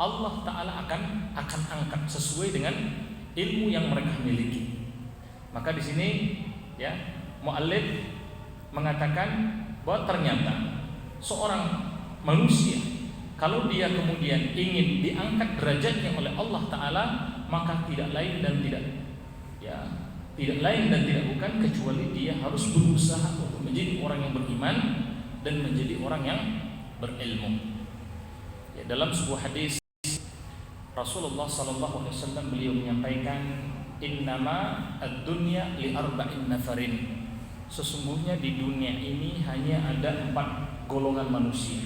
Allah Ta'ala akan angkat sesuai dengan ilmu yang mereka miliki. Maka di sini ya muallif mengatakan bahwa ternyata seorang manusia kalau dia kemudian ingin diangkat derajatnya oleh Allah Ta'ala, maka tidak lain dan tidak bukan kecuali dia harus berusaha untuk menjadi orang yang beriman dan menjadi orang yang berilmu. Ya, dalam sebuah hadis Rasulullah sallallahu alaihi wasallam beliau menyampaikan, innama ad-dunya li arba'in nafarin. Sesungguhnya di dunia ini hanya ada 4 golongan manusia.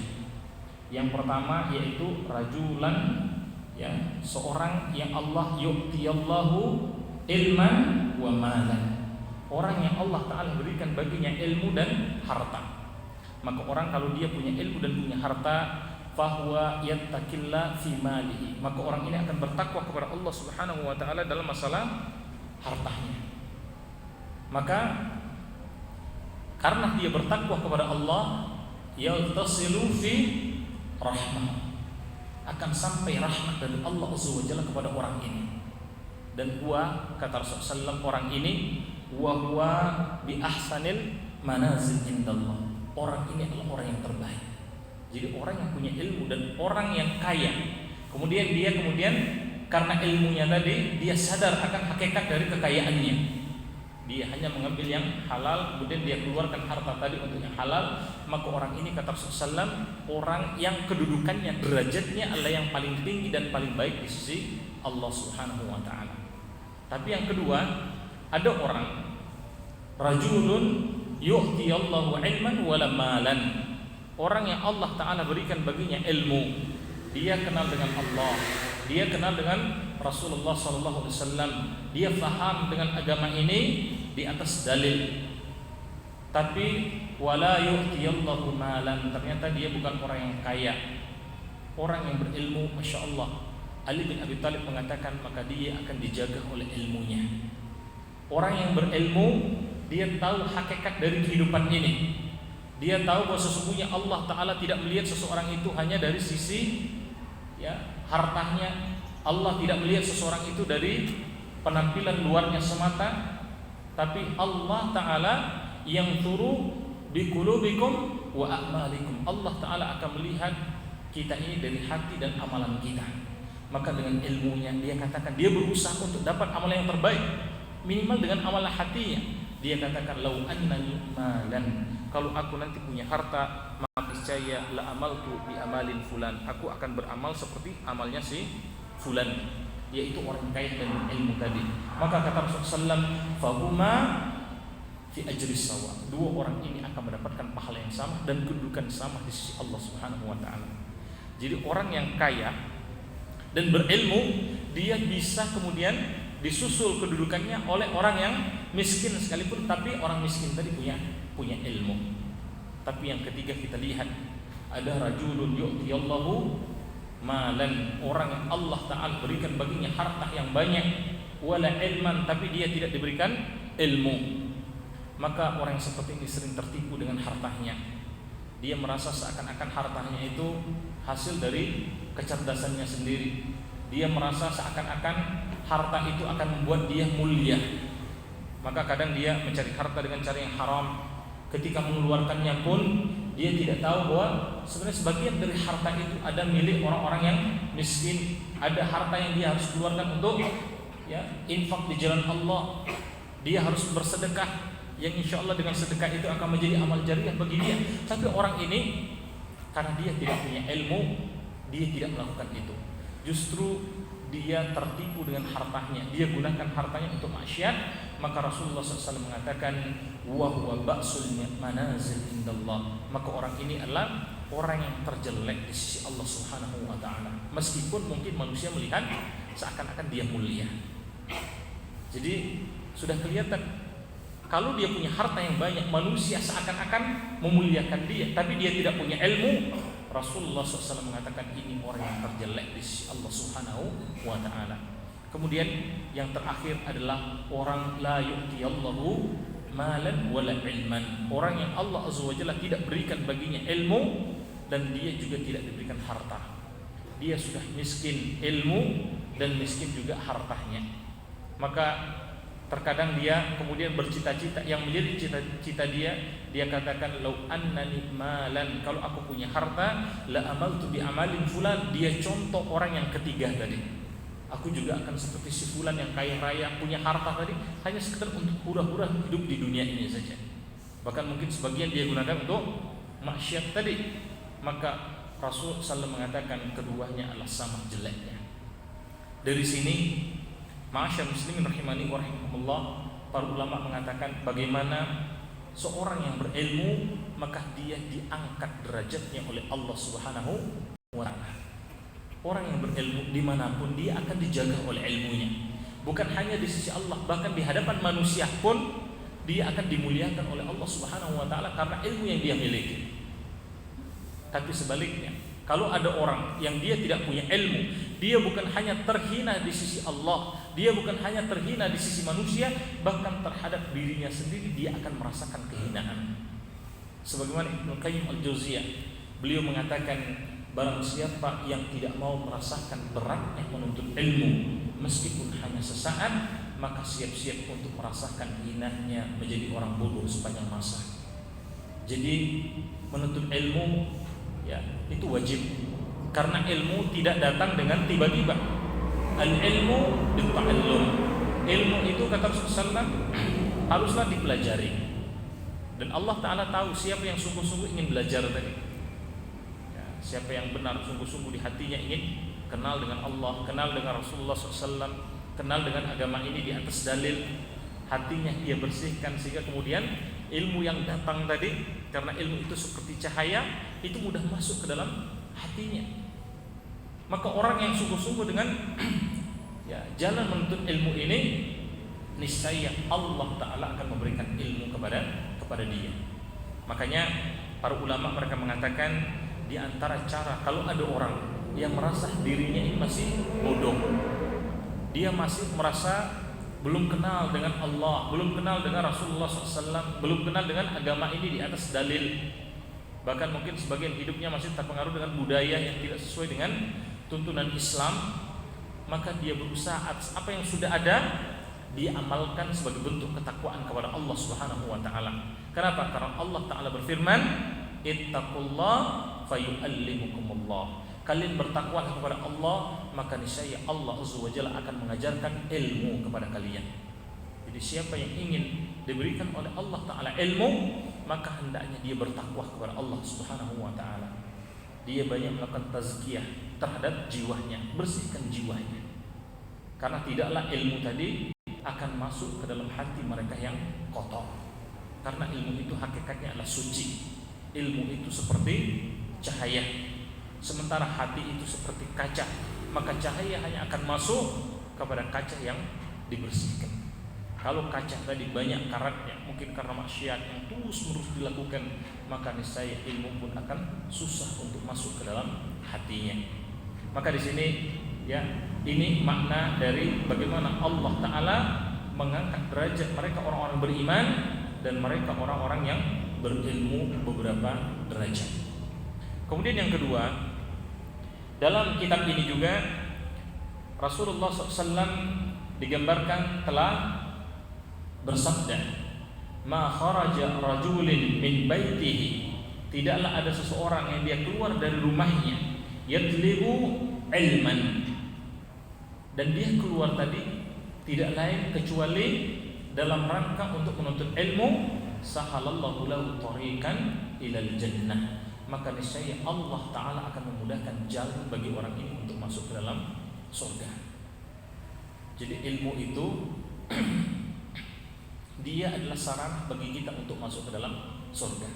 Yang pertama yaitu rajulan, ya, seorang yang Allah yu'tiyallahu ilman wa malan. Orang yang Allah Ta'ala berikan baginya ilmu dan harta. Maka orang kalau dia punya ilmu dan punya harta, fahuwa yattaqillah fi malihi, maka orang ini akan bertakwa kepada Allah Subhanahu wa Ta'ala dalam masalah hartanya. Maka karena dia bertakwa kepada Allah, yaltasilu fi rahmah, akan sampai rahmat dari Allah Azza wa Jalla kepada orang ini. Dan huwa, kata Rasulullah SAW, orang ini wa huwa bi ahsanil manazil indallah, orang ini adalah orang yang terbaik. Jadi orang yang punya ilmu dan orang yang kaya, kemudian dia karena ilmunya tadi, dia sadar akan hakikat dari kekayaannya. Dia hanya mengambil yang halal, kemudian dia keluarkan harta tadi untuk yang halal. Maka orang ini, kata Rasulullah SAW, orang yang kedudukannya, derajatnya adalah yang paling tinggi dan paling baik di sisi Allah Subhanahu wa Ta'ala. Tapi yang kedua, ada orang rajulun yu'tiyallahu ilman wala malan, orang yang Allah Ta'ala berikan baginya ilmu, dia kenal dengan Allah, dia kenal dengan Rasulullah SAW, dia faham dengan agama ini di atas dalil. Tapi wala yu'tiyallahu malan, ternyata dia bukan orang yang kaya, orang yang berilmu. Masya Allah, Ali bin Abi Thalib mengatakan maka dia akan dijaga oleh ilmunya. Orang yang berilmu, dia tahu hakikat dari kehidupan ini. Dia tahu bahwa sesungguhnya Allah Ta'ala tidak melihat seseorang itu hanya dari sisi, ya, hartanya. Allah tidak melihat seseorang itu dari penampilan luarnya semata, tapi Allah Ta'ala yang turu bi qulubikum wa a'malikum. Allah Ta'ala akan melihat kita ini dari hati dan amalan kita. Maka dengan ilmunya dia katakan dia berusaha untuk dapat amalan yang terbaik, minimal dengan amalan hatinya. Dia katakan lau annani malan, kalau aku nanti punya harta, maka niscaya la amaltu bi amalin fulan, aku akan beramal seperti amalnya si fulan, yaitu orang kaya dan ilmu tadi. Maka kata Rasulullah SAW, fahuma fi ajris sawa, dua orang ini akan mendapatkan pahala yang sama dan kedudukan sama di sisi Allah Subhanahu wa Ta'ala. Jadi orang yang kaya dan berilmu, dia bisa kemudian disusul kedudukannya oleh orang yang miskin sekalipun, tapi orang miskin tadi punya ilmu. Tapi yang ketiga kita lihat, ada rajulun yu'tiyallahu malan, orang yang Allah Ta'ala berikan baginya harta yang banyak, wala ilman, tapi dia tidak diberikan ilmu. Maka orang yang seperti ini sering tertipu dengan hartanya. Dia merasa seakan-akan hartanya itu hasil dari kecerdasannya sendiri. Dia merasa seakan-akan harta itu akan membuat dia mulia. Maka kadang dia mencari harta dengan cara yang haram. Ketika mengeluarkannya pun dia tidak tahu bahwa sebenarnya sebagian dari harta itu ada milik orang-orang yang miskin. Ada harta yang dia harus keluarkan untuk, ya, infak di jalan Allah. Dia harus bersedekah, yang insya Allah dengan sedekah itu akan menjadi amal jariah bagi dia. Tapi orang ini karena dia tidak punya ilmu, dia tidak melakukan itu. Justru dia tertipu dengan hartanya, dia gunakan hartanya untuk maksiat. Maka Rasulullah SAW mengatakan, wa huwa ba'sul manazil indallah, maka orang ini adalah orang yang terjelek di sisi Allah Subhanahu wa Ta'ala. Meskipun mungkin manusia melihat seakan-akan dia mulia. Jadi sudah kelihatan, kalau dia punya harta yang banyak, manusia seakan-akan memuliakan dia, tapi dia tidak punya ilmu. Rasulullah SAW mengatakan ini orang yang terjelek di sisi Allah Subhanahu wa Ta'ala. Kemudian yang terakhir adalah orang la yu'tiyallahu malan wala ilman, orang yang Allah Azza wa Jalla tidak berikan baginya ilmu dan dia juga tidak diberikan harta. dia sudah miskin ilmu dan miskin juga hartanya. Maka terkadang dia kemudian bercita-cita, yang menjadi cita-cita dia katakan lau annani malan, kalau aku punya harta la amaltu bi amalin fulan. Dia contoh orang yang ketiga tadi. Aku juga akan seperti si fulan yang kaya raya, punya harta tadi hanya sekedar untuk hura-hura hidup di dunia ini saja. Bahkan mungkin sebagian dia gunakan untuk maksiat tadi. Maka Rasul sallallahu mengatakan keduanya adalah sama jeleknya. Dari sini ma'asyar muslimin rahimani wa rahimakumullah, para ulama mengatakan bagaimana seorang yang berilmu maka dia diangkat derajatnya oleh Allah Subhanahu wa ta'ala. Orang yang berilmu dimanapun dia akan dijaga oleh ilmunya. Bukan hanya di sisi Allah, bahkan di hadapan manusia pun dia akan dimuliakan oleh Allah Subhanahu wa ta'ala karena ilmu yang dia miliki. Tapi sebaliknya, kalau ada orang yang dia tidak punya ilmu, dia bukan hanya terhina di sisi Allah, dia bukan hanya terhina di sisi manusia, bahkan terhadap dirinya sendiri dia akan merasakan kehinaan. Sebagaimana Ibnu Qayyim al-Jauziyah, beliau mengatakan barang siapa yang tidak mau merasakan beratnya menuntut ilmu meskipun hanya sesaat, maka siap-siap untuk merasakan hinanya menjadi orang bodoh sepanjang masa. Jadi menuntut ilmu ya itu wajib, karena ilmu tidak datang dengan tiba-tiba. Al-ilmu bil-ta'allum. Ilmu itu kata Rasulullah haruslah dipelajari. Dan Allah Ta'ala tahu siapa yang sungguh-sungguh ingin belajar tadi ya, siapa yang benar sungguh-sungguh di hatinya ingin kenal dengan Allah, kenal dengan Rasulullah SAW, kenal dengan agama ini di atas dalil, hatinya dia bersihkan sehingga kemudian ilmu yang datang tadi, karena ilmu itu seperti cahaya, itu mudah masuk ke dalam hatinya. Maka orang yang sungguh-sungguh dengan ya, jalan menuntut ilmu ini, niscaya Allah Ta'ala akan memberikan ilmu kepada dia. Makanya para ulama mereka mengatakan di antara cara kalau ada orang yang merasa dirinya ini masih bodoh, dia masih merasa belum kenal dengan Allah, belum kenal dengan Rasulullah SAW, belum kenal dengan agama ini di atas dalil, bahkan mungkin sebagian hidupnya masih terpengaruh dengan budaya yang tidak sesuai dengan tuntunan Islam, maka dia berusaha apa yang sudah ada dia amalkan sebagai bentuk ketakwaan kepada Allah Subhanahu wa ta'ala. Kenapa? Karena Allah Ta'ala berfirman, ittaqullah fayu'allimukumullah. Kalian bertakwa kepada Allah, maka niscaya Allah Azza wa Jalla akan mengajarkan ilmu kepada kalian. Jadi siapa yang ingin diberikan oleh Allah Ta'ala ilmu, maka hendaknya dia bertakwa kepada Allah Subhanahu wa ta'ala. Dia banyak melakukan tazkiyah terhadap jiwanya, bersihkan jiwanya. Karena tidaklah ilmu tadi akan masuk ke dalam hati mereka yang kotor. Karena ilmu itu hakikatnya adalah suci. Ilmu itu seperti cahaya, sementara hati itu seperti kaca. Maka cahaya hanya akan masuk kepada kaca yang dibersihkan. Kalau kaca tadi banyak karatnya, mungkin karena maksiat yang terus-menerus dilakukan, maka niscaya ilmu pun akan susah untuk masuk ke dalam hatinya. Maka di sini ya, ini makna dari bagaimana Allah Ta'ala mengangkat derajat mereka orang-orang beriman dan mereka orang-orang yang berilmu beberapa derajat. Kemudian yang kedua, dalam kitab ini juga Rasulullah SAW digambarkan telah bersabda, ma kharaja rajulin min baitihi, tidaklah ada seseorang yang dia keluar dari rumahnya yatlibu ilman, dan dia keluar tadi tidak lain kecuali dalam rangka untuk menuntut ilmu, sahalallahu lahu tariqan ilal jannah, maka niscaya Allah Ta'ala akan memudahkan jalan bagi orang ini untuk masuk ke dalam surga. Jadi ilmu itu dia adalah sarana bagi kita untuk masuk ke dalam surga.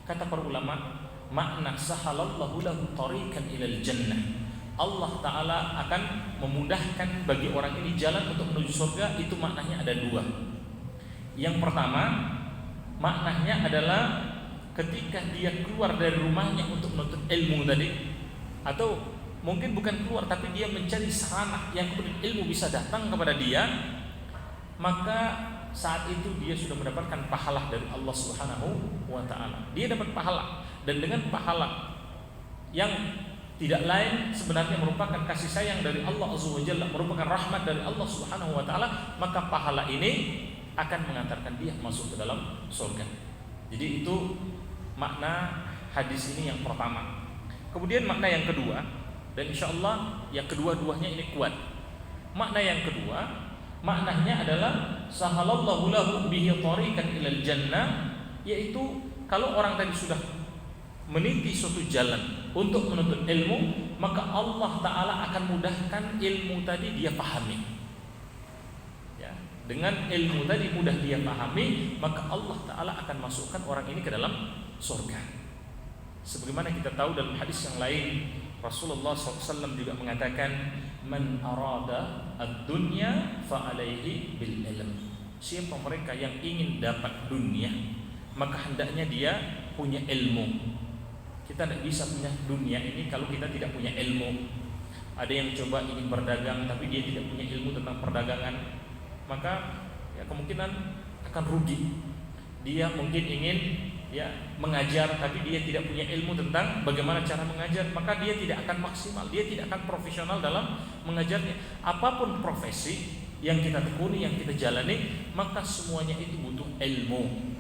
Kata para ulama, makna sahalallahu lahu tariqan ilal jannah, Allah Ta'ala akan memudahkan bagi orang ini jalan untuk menuju surga. Itu maknanya ada dua. Yang pertama, maknanya adalah ketika dia keluar dari rumahnya untuk menuntut ilmu tadi, atau mungkin bukan keluar tapi dia mencari sarana yang kemudian ilmu bisa datang kepada dia, maka saat itu dia sudah mendapatkan pahala dari Allah Subhanahu wa ta'ala. Dia dapat pahala, dan dengan pahala yang tidak lain sebenarnya merupakan kasih sayang dari Allah Azza wa Jalla, merupakan rahmat dari Allah Subhanahu wa taala, maka pahala ini akan mengantarkan dia masuk ke dalam surga. Jadi itu makna hadis ini yang pertama. Kemudian makna yang kedua, dan insya Allah yang kedua-duanya ini kuat. Makna yang kedua, maknanya adalah sahalallahu lahu bihi thariqan ilal jannah, yaitu kalau orang tadi sudah meniti suatu jalan untuk menuntut ilmu, maka Allah Ta'ala akan mudahkan ilmu tadi dia pahami. Ya, dengan ilmu tadi mudah dia pahami, maka Allah Ta'ala akan masukkan orang ini ke dalam surga. Sebagaimana kita tahu dalam hadis yang lain, Rasulullah SAW juga mengatakan, man arada ad-dunya fa'alaihi bil ilm. Siapa mereka yang ingin dapat dunia, maka hendaknya dia punya ilmu. Kita tidak bisa punya dunia ini kalau kita tidak punya ilmu. Ada yang coba ingin berdagang tapi dia tidak punya ilmu tentang perdagangan, maka ya kemungkinan akan rugi. Dia mungkin ingin ya mengajar tapi dia tidak punya ilmu tentang bagaimana cara mengajar, maka dia tidak akan maksimal, dia tidak akan profesional dalam mengajarnya. Apapun profesi yang kita tekuni, yang kita jalani, maka semuanya itu butuh ilmu.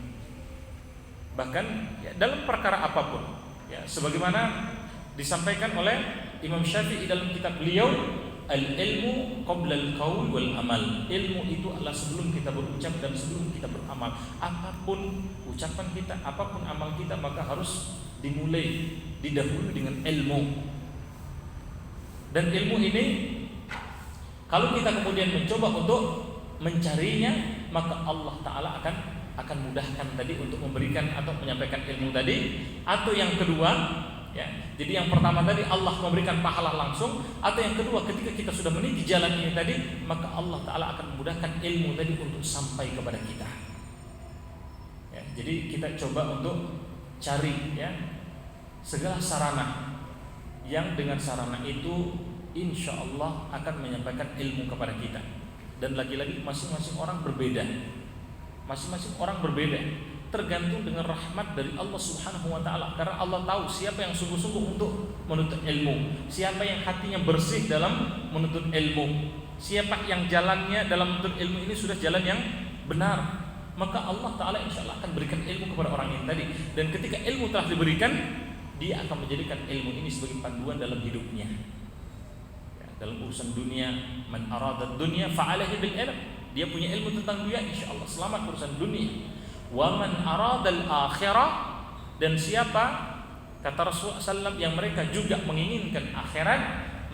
Bahkan ya, dalam perkara apapun, ya sebagaimana disampaikan oleh Imam Syafi'i dalam kitab beliau, al-ilmu qabla al-qaul wal amal. Ilmu itu adalah sebelum kita berucap dan sebelum kita beramal. Apapun ucapan kita, apapun amal kita, maka harus dimulai, didahului dengan ilmu. Dan ilmu ini kalau kita kemudian mencoba untuk mencarinya, maka Allah Ta'ala akan mudahkan tadi untuk memberikan atau menyampaikan ilmu tadi. Atau yang kedua, ya, jadi yang pertama tadi Allah memberikan pahala langsung, atau yang kedua ketika kita sudah meniti jalan ini tadi, maka Allah Ta'ala akan memudahkan ilmu tadi untuk sampai kepada kita. Ya, jadi kita coba untuk cari ya segala sarana yang dengan sarana itu insya Allah akan menyampaikan ilmu kepada kita. Dan lagi-lagi masing-masing orang berbeda. Masing-masing orang berbeda, tergantung dengan rahmat dari Allah Subhanahu wa taala. Karena Allah tahu siapa yang sungguh-sungguh untuk menuntut ilmu, siapa yang hatinya bersih dalam menuntut ilmu, siapa yang jalannya dalam menuntut ilmu ini sudah jalan yang benar, maka Allah Ta'ala insya Allah akan berikan ilmu kepada orang ini tadi. Dan ketika ilmu telah diberikan, dia akan menjadikan ilmu ini sebagai panduan dalam hidupnya ya, dalam urusan dunia. Man arada dunya fa'alaihi bil ilm. Dia punya ilmu tentang dunia, insya Allah selamat urusan dunia. Wa man aradal akhirah, dan siapa kata Rasulullah SAW yang mereka juga menginginkan akhirat,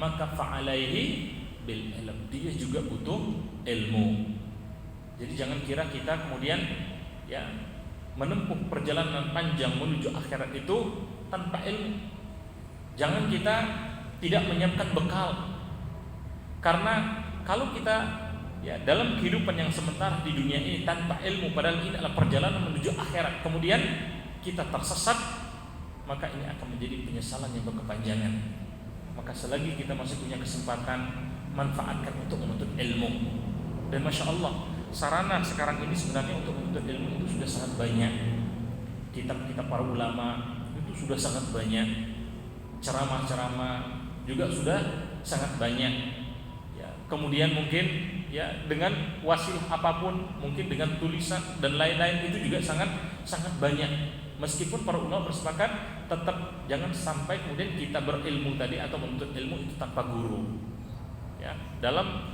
maka fa'alaihi bil ilm. Dia juga butuh ilmu. Jadi jangan kira kita kemudian ya menempuh perjalanan panjang menuju akhirat itu tanpa ilmu. Jangan kita tidak menyiapkan bekal. Karena kalau kita ya dalam kehidupan yang sementara di dunia ini tanpa ilmu, padahal ini adalah perjalanan menuju akhirat, kemudian kita tersesat, maka ini akan menjadi penyesalan yang berkepanjangan. Maka selagi kita masih punya kesempatan, manfaatkan untuk menuntut ilmu. Dan Masya Allah, sarana sekarang ini sebenarnya untuk menuntut ilmu itu sudah sangat banyak. Kitab-kitab para ulama itu sudah sangat banyak, ceramah-ceramah juga sudah sangat banyak. Kemudian mungkin ya dengan wasilah apapun, mungkin dengan tulisan dan lain-lain itu juga sangat banyak. Meskipun para ulama bersepakat tetap jangan sampai kemudian kita berilmu tadi atau menuntut ilmu itu tanpa guru. Ya, dalam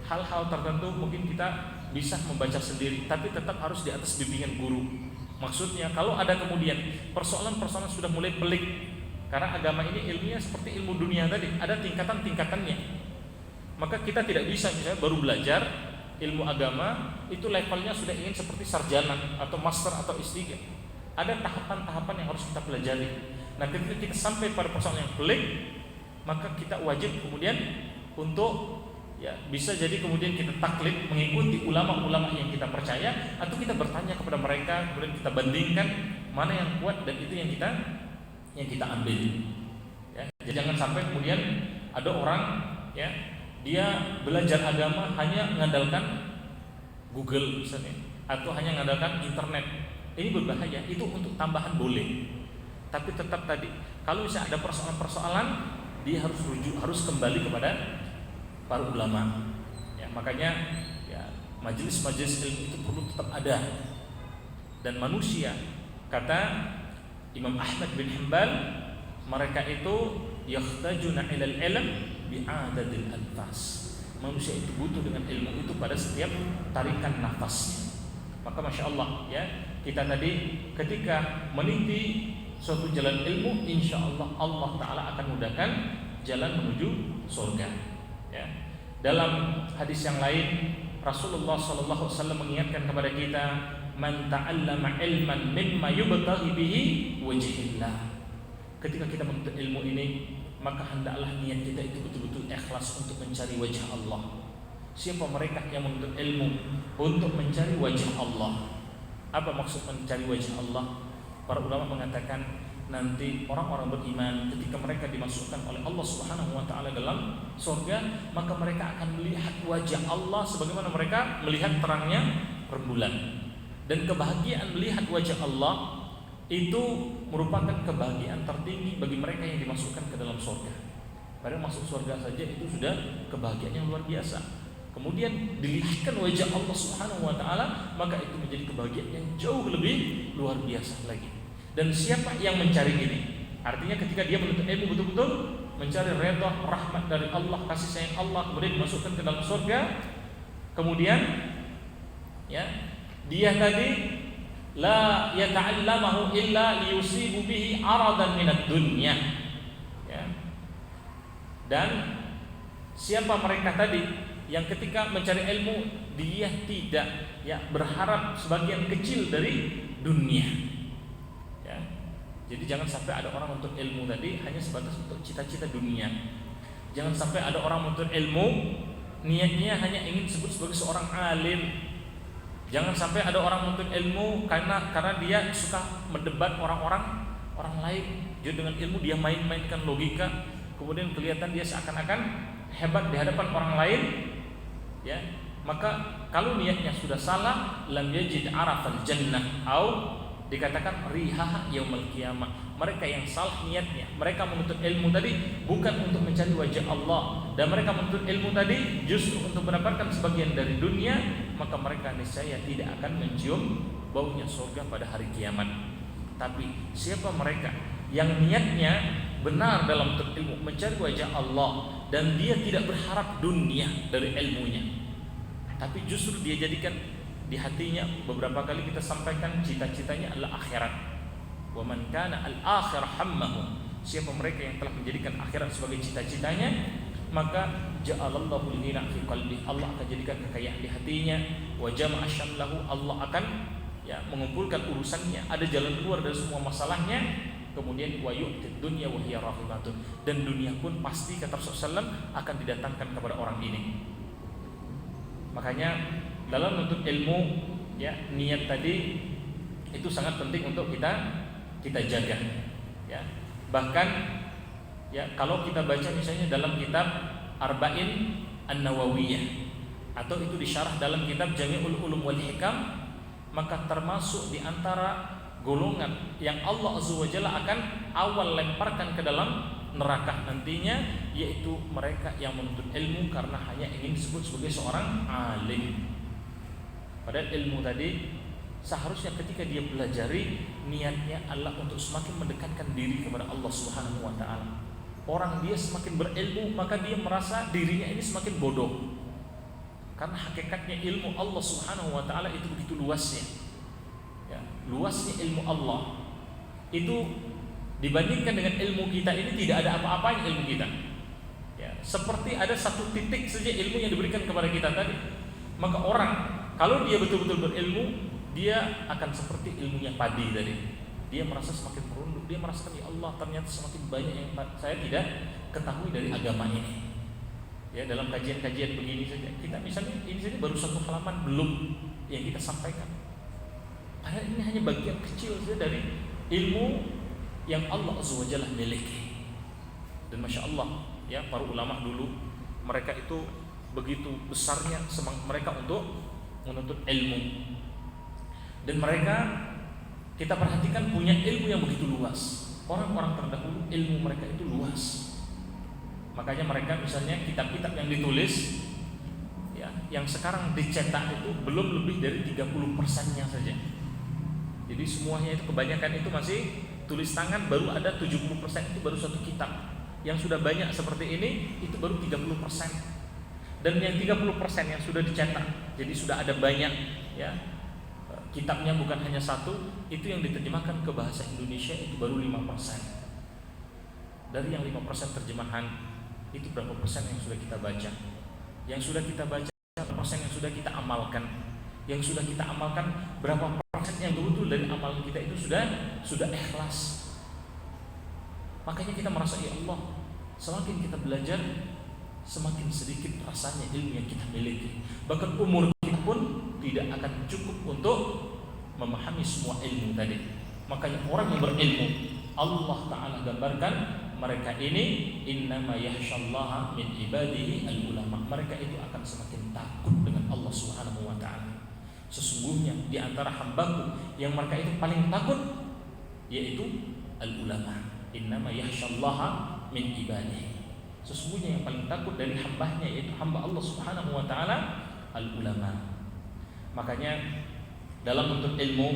hal-hal tertentu mungkin kita bisa membaca sendiri, tapi tetap harus di atas bimbingan guru. Maksudnya kalau ada kemudian persoalan-persoalan sudah mulai pelik, karena agama ini ilmunya seperti ilmu dunia tadi, ada tingkatan-tingkatannya. Maka kita tidak bisa misalnya baru belajar ilmu agama itu levelnya sudah ingin seperti sarjana atau master atau S3. Ada tahapan-tahapan yang harus kita pelajari. Nah, ketika kita sampai pada persoalan yang pelik, maka kita wajib kemudian untuk ya bisa jadi kemudian kita taklid mengikuti ulama-ulama yang kita percaya, atau kita bertanya kepada mereka, kemudian kita bandingkan mana yang kuat dan itu yang kita ambil. Ya, jadi jangan sampai kemudian ada orang ya dia belajar agama hanya mengandalkan Google misalnya, atau hanya mengandalkan internet. Ini berbahaya. Itu untuk tambahan boleh, tapi tetap tadi Kalau misalnya ada persoalan-persoalan, dia harus rujuk, harus kembali kepada para ulama. Ya, makanya ya majelis-majelis ilmu itu perlu tetap ada. Dan manusia, kata Imam Ahmad bin Hanbal, mereka itu yahtajuna ilal ilm bi'adadil anfas. Manusia itu butuh dengan ilmu itu pada setiap tarikan nafasnya. Maka Masya Allah ya, kita tadi ketika meniti suatu jalan ilmu, insya Allah Allah Ta'ala akan mudahkan jalan menuju surga ya. Dalam hadis yang lain Rasulullah SAW mengingatkan kepada kita, man ta'allama ilman mimma yubtaghi bihi wajhillah. Ketika kita menuntut ilmu ini, maka hendaklah niat kita itu betul-betul ikhlas untuk mencari wajah Allah. Siapa mereka yang menuntut ilmu untuk mencari wajah Allah? Apa maksud mencari wajah Allah? Para ulama mengatakan nanti orang-orang beriman ketika mereka dimasukkan oleh Allah Subhanahu wa taala dalam surga, maka mereka akan melihat wajah Allah sebagaimana mereka melihat terangnya rembulan. Dan kebahagiaan melihat wajah Allah itu merupakan kebahagiaan tertinggi bagi mereka yang dimasukkan ke dalam surga. Padahal masuk surga saja itu sudah kebahagiaan yang luar biasa. Kemudian dilihatkan wajah Allah Subhanahu wa taala, maka itu menjadi kebahagiaan yang jauh lebih luar biasa lagi. Dan siapa yang mencari ini? Artinya ketika dia menuntut ilmu betul-betul mencari redha, rahmat dari Allah, kasih sayang Allah, kemudian dimasukkan ke dalam surga. Kemudian ya, dia tadi la yata'allamahu illa liyusibu bihi aradan minad dunya. Ya. Dan siapa mereka tadi yang ketika mencari ilmu dia tidak ya berharap sebagian kecil dari dunia. Ya. Jadi jangan sampai ada orang untuk ilmu tadi hanya sebatas untuk cita-cita dunia. Jangan sampai ada orang untuk ilmu niatnya hanya ingin disebut sebagai seorang alim. Jangan sampai ada orang untuk ilmu karena dia suka mendebat orang lain. Jadi dengan ilmu dia main-mainkan logika, kemudian kelihatan dia seakan-akan hebat di hadapan orang lain. Ya, maka kalau niatnya sudah salah, lam yajid arafal jannah, atau dikatakan rihaha yaumil qiyamah. Mereka yang salah niatnya, mereka menuntut ilmu tadi bukan untuk mencari wajah Allah, dan mereka menuntut ilmu tadi justru untuk mendapatkan sebagian dari dunia, maka mereka niscaya tidak akan mencium baunya surga pada hari kiamat. Tapi siapa mereka yang niatnya benar dalam menuntut ilmu, mencari wajah Allah, dan dia tidak berharap dunia dari ilmunya, tapi justru dia jadikan di hatinya, beberapa kali kita sampaikan, cita-citanya adalah akhirat. Wa man kana al-akhirah hammahu. Siapa mereka yang telah menjadikan akhirat sebagai cita-citanya, maka ja'alallahu al-ghina fi qalbi. Allah akan jadikan kekayaan di hatinya. Wa jama'a syamlahu. Allah akan ya mengumpulkan urusannya, ada jalan keluar dari semua masalahnya. Kemudian wa yu'tid dunya wa hiya rahibatun. Dan dunia pun pasti, kata Rasulullah SAW, akan didatangkan kepada orang ini. Makanya dalam menuntut ilmu ya, niat tadi itu sangat penting untuk kita jaga ya. Bahkan ya, kalau kita baca misalnya dalam kitab Arba'in An-Nawawiyah atau itu disyarah dalam kitab Jami'ul Ulum wal Hikam, maka termasuk di antara golongan yang Allah Azza wa Jalla akan awal lemparkan ke dalam neraka nantinya, yaitu mereka yang menuntut ilmu karena hanya ingin disebut sebagai seorang alim. Padahal ilmu tadi seharusnya ketika dia pelajari, niatnya adalah untuk semakin mendekatkan diri kepada Allah Subhanahu wa taala. Orang dia semakin berilmu, maka dia merasa dirinya ini semakin bodoh. Karena hakikatnya ilmu Allah Subhanahu wa taala itu begitu luasnya. Ya, luasnya ilmu Allah itu dibandingkan dengan ilmu kita ini tidak ada apa-apanya ilmu kita. Ya, seperti ada satu titik saja ilmu yang diberikan kepada kita tadi. Maka orang kalau dia betul-betul berilmu, dia akan seperti ilmunya padi tadi. Dia merasa semakin merunduk, dia merasakan ya Allah, ternyata semakin banyak yang saya tidak ketahui dari agama ini. Ya, dalam kajian-kajian begini saja, kita misalnya ini saja baru satu halaman belum yang kita sampaikan. Padahal ini hanya bagian kecil saja dari ilmu yang Allah Azza wa Jalla miliki. Dan Masya Allah ya, para ulama dulu mereka itu begitu besarnya semangat mereka untuk menuntut ilmu. Dan mereka kita perhatikan punya ilmu yang begitu luas. Orang-orang terdahulu ilmu mereka itu luas. Makanya mereka misalnya kitab-kitab yang ditulis ya, yang sekarang dicetak itu belum lebih dari 30%-nya saja. Jadi semuanya itu kebanyakan itu masih tulis tangan, baru ada 70% itu baru satu kitab. Yang sudah banyak seperti ini itu baru 30%. Dan yang 30% yang sudah dicetak, jadi sudah ada banyak ya, kitabnya bukan hanya satu, itu yang diterjemahkan ke bahasa Indonesia itu baru 5%. Dari yang 5% terjemahan, itu berapa persen yang sudah kita baca? Yang sudah kita baca, berapa persen yang sudah kita amalkan? Yang sudah kita amalkan, berapa persen yang betul dari amalan kita itu sudah ikhlas? Makanya kita merasa, ya Allah, semakin kita belajar, semakin sedikit rasanya ilmu yang kita miliki. Bahkan umur kita pun tidak akan cukup untuk memahami semua ilmu tadi. Makanya orang yang berilmu, Allah Ta'ala gambarkan mereka ini innama yakhsyallaha min ibadihi al-ulama. Mereka itu akan semakin takut dengan Allah Subhanahu wa ta'ala. Sesungguhnya di antara hambaku yang mereka itu paling takut yaitu al-ulama. Innama yakhsyallaha min ibadihi. Sesungguhnya yang paling takut dari hambanya yaitu hamba Allah Subhanahu wa ta'ala al-ulama. Makanya dalam bentuk ilmu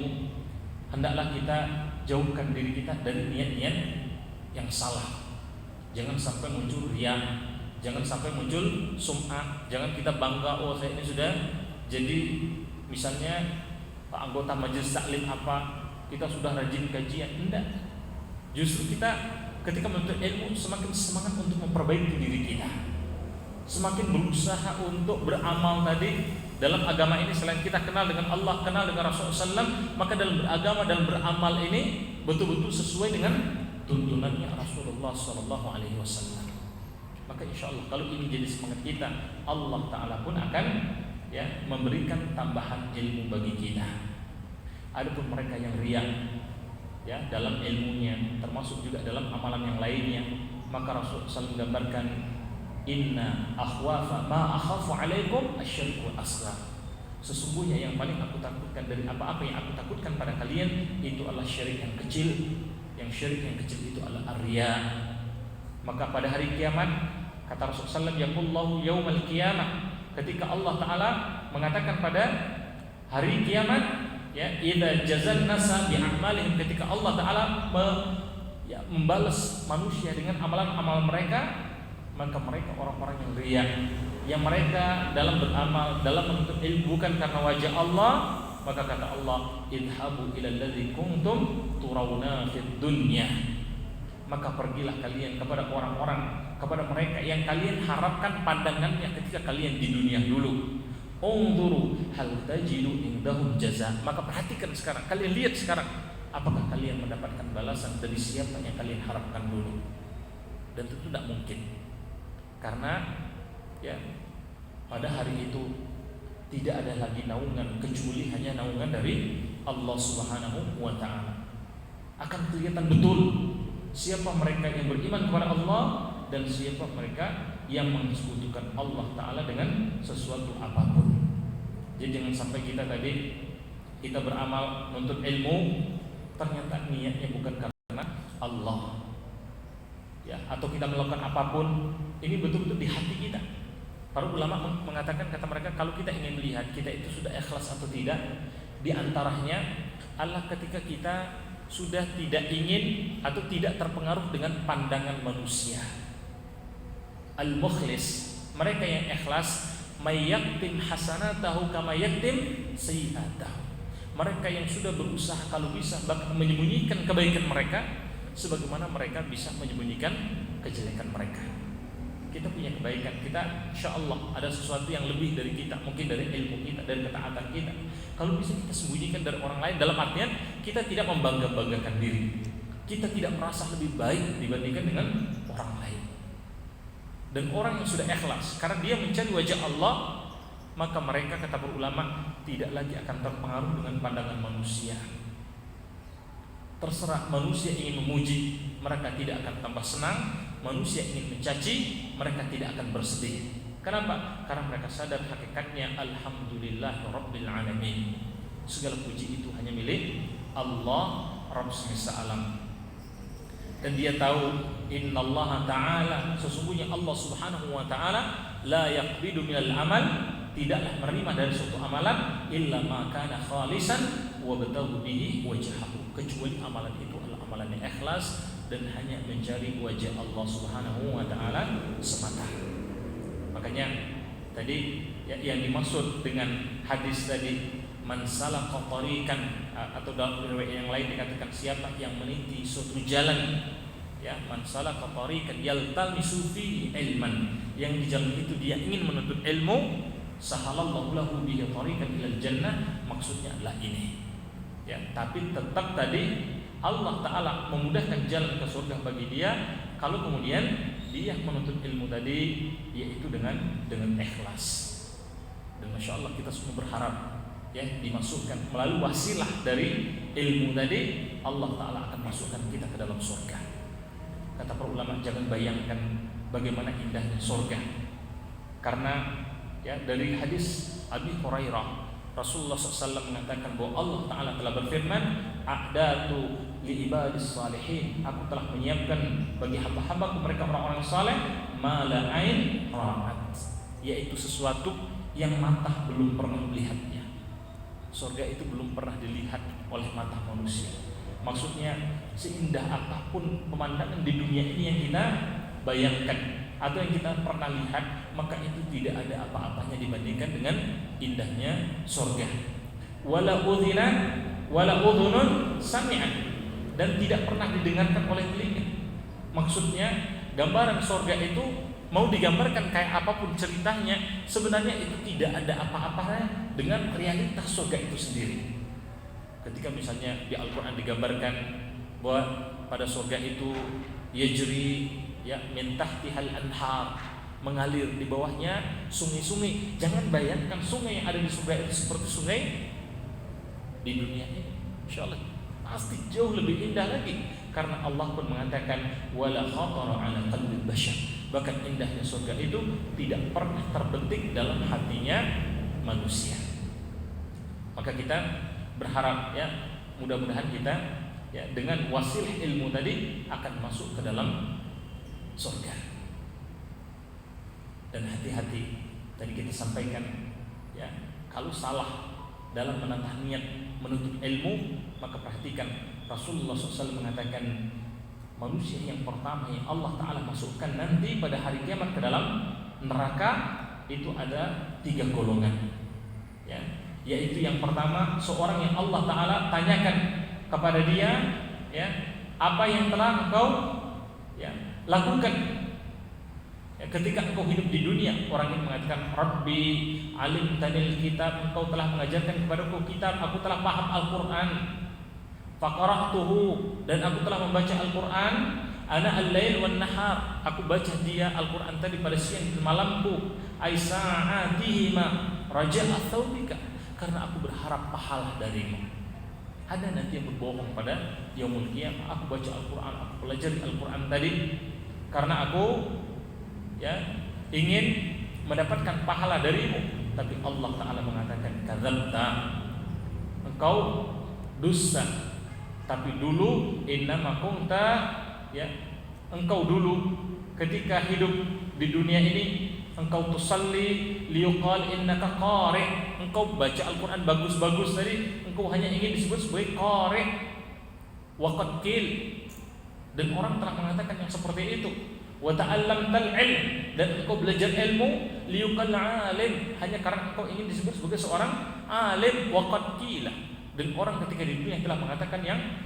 hendaklah kita jauhkan diri kita dari niat-niat yang salah. Jangan sampai muncul riya, jangan sampai muncul sum'ah, jangan kita bangga, oh saya ini sudah jadi misalnya anggota majelis taklim apa, kita sudah rajin kajian. Enggak. Justru kita ketika menuntut ilmu semakin semangat untuk memperbaiki diri kita, semakin berusaha untuk beramal tadi. Dalam agama ini selain kita kenal dengan Allah, kenal dengan Rasulullah SAW, maka dalam beragama dan beramal ini betul-betul sesuai dengan tuntunannya Rasulullah SAW. Maka insya Allah kalau ini jadi semangat kita, Allah Ta'ala pun akan ya memberikan tambahan ilmu bagi kita. Adapun mereka yang riya ya dalam ilmunya, termasuk juga dalam amalan yang lainnya, maka Rasulullah SAW menggambarkan inna akhwafa ma akhafu alaikum asyirkul asghar. Sesungguhnya yang paling aku takutkan dari apa-apa yang aku takutkan pada kalian itu adalah syirik yang kecil. Yang syirik yang kecil itu adalah riya. Maka pada hari kiamat kata Rasulullah SAW, yaqullahu yaumal qiyamah, ketika Allah Ta'ala mengatakan pada hari kiamat ya, idza jazan nasa bi a'malihim, ketika Allah Ta'ala membalas manusia dengan amalan-amalan mereka, maka mereka orang-orang yang riya, yang mereka dalam beramal, dalam menuntut ilmu bukan karena wajah Allah, maka kata Allah, idhabu ila alladzi kuntum turawna fid dunya, maka pergilah kalian kepada orang-orang, kepada mereka yang kalian harapkan pandangannya ketika kalian di dunia dulu. Unzuru hal tajidu indahum jaza, maka perhatikan sekarang, kalian lihat sekarang, apakah kalian mendapatkan balasan dari siapa yang kalian harapkan dulu? Dan tentu tidak mungkin. Karena ya pada hari itu tidak ada lagi naungan kecuali hanya naungan dari Allah Subhanahu wa ta'ala. Akan kelihatan betul siapa mereka yang beriman kepada Allah dan siapa mereka yang mensekutukan Allah Ta'ala dengan sesuatu apapun. Jadi jangan sampai kita tadi kita beramal menuntut ilmu ternyata niatnya bukan karena Allah ya, atau kita melakukan apapun ini betul-betul di hati kita. Para ulama mengatakan, kata mereka, kalau kita ingin melihat kita itu sudah ikhlas atau tidak, di antaranya adalah ketika kita sudah tidak ingin atau tidak terpengaruh dengan pandangan manusia. Al-mukhlis, mereka yang ikhlas, may yaktim hasanatahu kama yaktim sayyi'atahu. Mereka yang sudah berusaha kalau bisa bahkan menyembunyikan kebaikan mereka sebagaimana mereka bisa menyembunyikan kejelekan mereka. Kita punya kebaikan, kita insya Allah ada sesuatu yang lebih dari kita, mungkin dari ilmu kita, dari ketaatan kita. Kalau bisa kita sembunyikan dari orang lain, dalam artian kita tidak membangga-banggakan diri, kita tidak merasa lebih baik dibandingkan dengan orang lain. Dan orang yang sudah ikhlas karena dia mencari wajah Allah, maka mereka, kata para ulama, tidak lagi akan terpengaruh dengan pandangan manusia. Terserah manusia ingin memuji, mereka tidak akan tambah senang. Manusia ingin mencaci, mereka tidak akan bersedih. Kenapa? Karena mereka sadar hakikatnya alhamdulillah rabbil alamin. Segala puji itu hanya milik Allah Rabb semesta alam. dan dia tahu innallaha ta'ala, sesungguhnya Allah Subhanahu wa taala la yaqbidu minal amal, tidaklah menerima dari suatu amalan illa ma kana khalisan wa batahu bihi wajhahu, kecuali amalan itu adalah amalan yang ikhlas dan hanya mencari wajah Allah Subhanahu wa taala semata. Makanya tadi yang dimaksud dengan hadis tadi, man salaka tariqan, atau dalam riwayat yang lain dikatakan siapa yang meniti suatu jalan, ya, man salaka tariqan yaltamisu fihi ilman, yang di jalan itu dia ingin menuntut ilmu, sahalallahu lahu bihi tariqan ilal jannah, maksudnya adalah ini. Ya, tapi tetap tadi Allah Ta'ala memudahkan jalan ke surga bagi dia kalau kemudian dia menuntut ilmu tadi yaitu dengan ikhlas. Dan Masya Allah kita semua berharap ya dimasukkan melalui wasilah dari ilmu tadi, Allah Ta'ala akan masukkan kita ke dalam surga. Kata para ulama, jangan bayangkan bagaimana indahnya surga, karena ya dari hadis Abi Hurairah Rasulullah SAW mengatakan bahwa Allah Ta'ala telah berfirman, a'datu li ibadis salihin, aku telah menyiapkan bagi hamba-hambaku mereka orang-orang saleh, ma la ain ra'at, yaitu sesuatu yang mata belum pernah melihatnya. Surga itu belum pernah dilihat oleh mata manusia. Maksudnya seindah apapun pemandangan di dunia ini yang kita bayangkan atau yang kita pernah lihat, maka itu tidak ada apa-apanya dibandingkan dengan indahnya surga. Wala udhunun sami'at, dan tidak pernah didengarkan oleh telinga. Maksudnya gambaran surga itu mau digambarkan kayak apapun ceritanya, sebenarnya itu tidak ada apa-apanya dengan realitas surga itu sendiri. Ketika misalnya di Al-Quran digambarkan bahwa pada surga itu yajri ya min tahtihal anhar, mengalir di bawahnya sungai-sungai. Jangan bayangkan sungai yang ada di surga itu seperti sungai di dunia ini. Insyaallah pasti jauh lebih indah lagi, karena Allah pun mengatakan wala khatara ala qalbil bashar, bahkan indahnya surga itu tidak pernah terbetik dalam hatinya manusia. Maka kita berharap ya mudah-mudahan kita ya dengan wasilah ilmu tadi akan masuk ke dalam surga. Dan hati-hati, tadi kita sampaikan ya, kalau salah dalam menatah niat menuntut ilmu, maka perhatikan Rasulullah SAW mengatakan manusia yang pertama yang Allah Ta'ala masukkan nanti pada hari kiamat ke dalam neraka itu ada 3 golongan ya, yaitu yang pertama seorang yang Allah Ta'ala tanyakan kepada dia ya, apa yang telah engkau ya lakukan ya, ketika engkau hidup di dunia. Orang yang mengatakan Rabbi alimtanil kitab, engkau telah mengajarkan kepadaku kitab, aku telah paham Al-Quran, faqara'tuhu, dan aku telah membaca Al-Quran, ana al-lail wan nahar, aku baca dia Al-Quran tadi pada siang dan malamku, aisa'atihima raja'a thawbika, karena aku berharap pahala darimu. Ada nanti yang berbohong pada yaumul qiyamah, aku baca Al-Quran, aku pelajari Al-Quran tadi karena aku ya ingin mendapatkan pahala darimu, tapi Allah Ta'ala mengatakan kadzabta, engkau dusta. Tapi dulu innama kunta ya, engkau dulu ketika hidup di dunia ini engkau tusalli liyuqal innaka qari, engkau baca Al-Quran bagus-bagus tadi, engkau hanya ingin disebut sebagai qari wa qad qil, dan orang telah mengatakan yang seperti itu. Wa ta'allamtal ilm, dan engkau belajar ilmu liyuqal alim, hanya karena engkau ingin disebut sebagai seorang alim. Wa qad qila, dan orang ketika di dunia telah mengatakan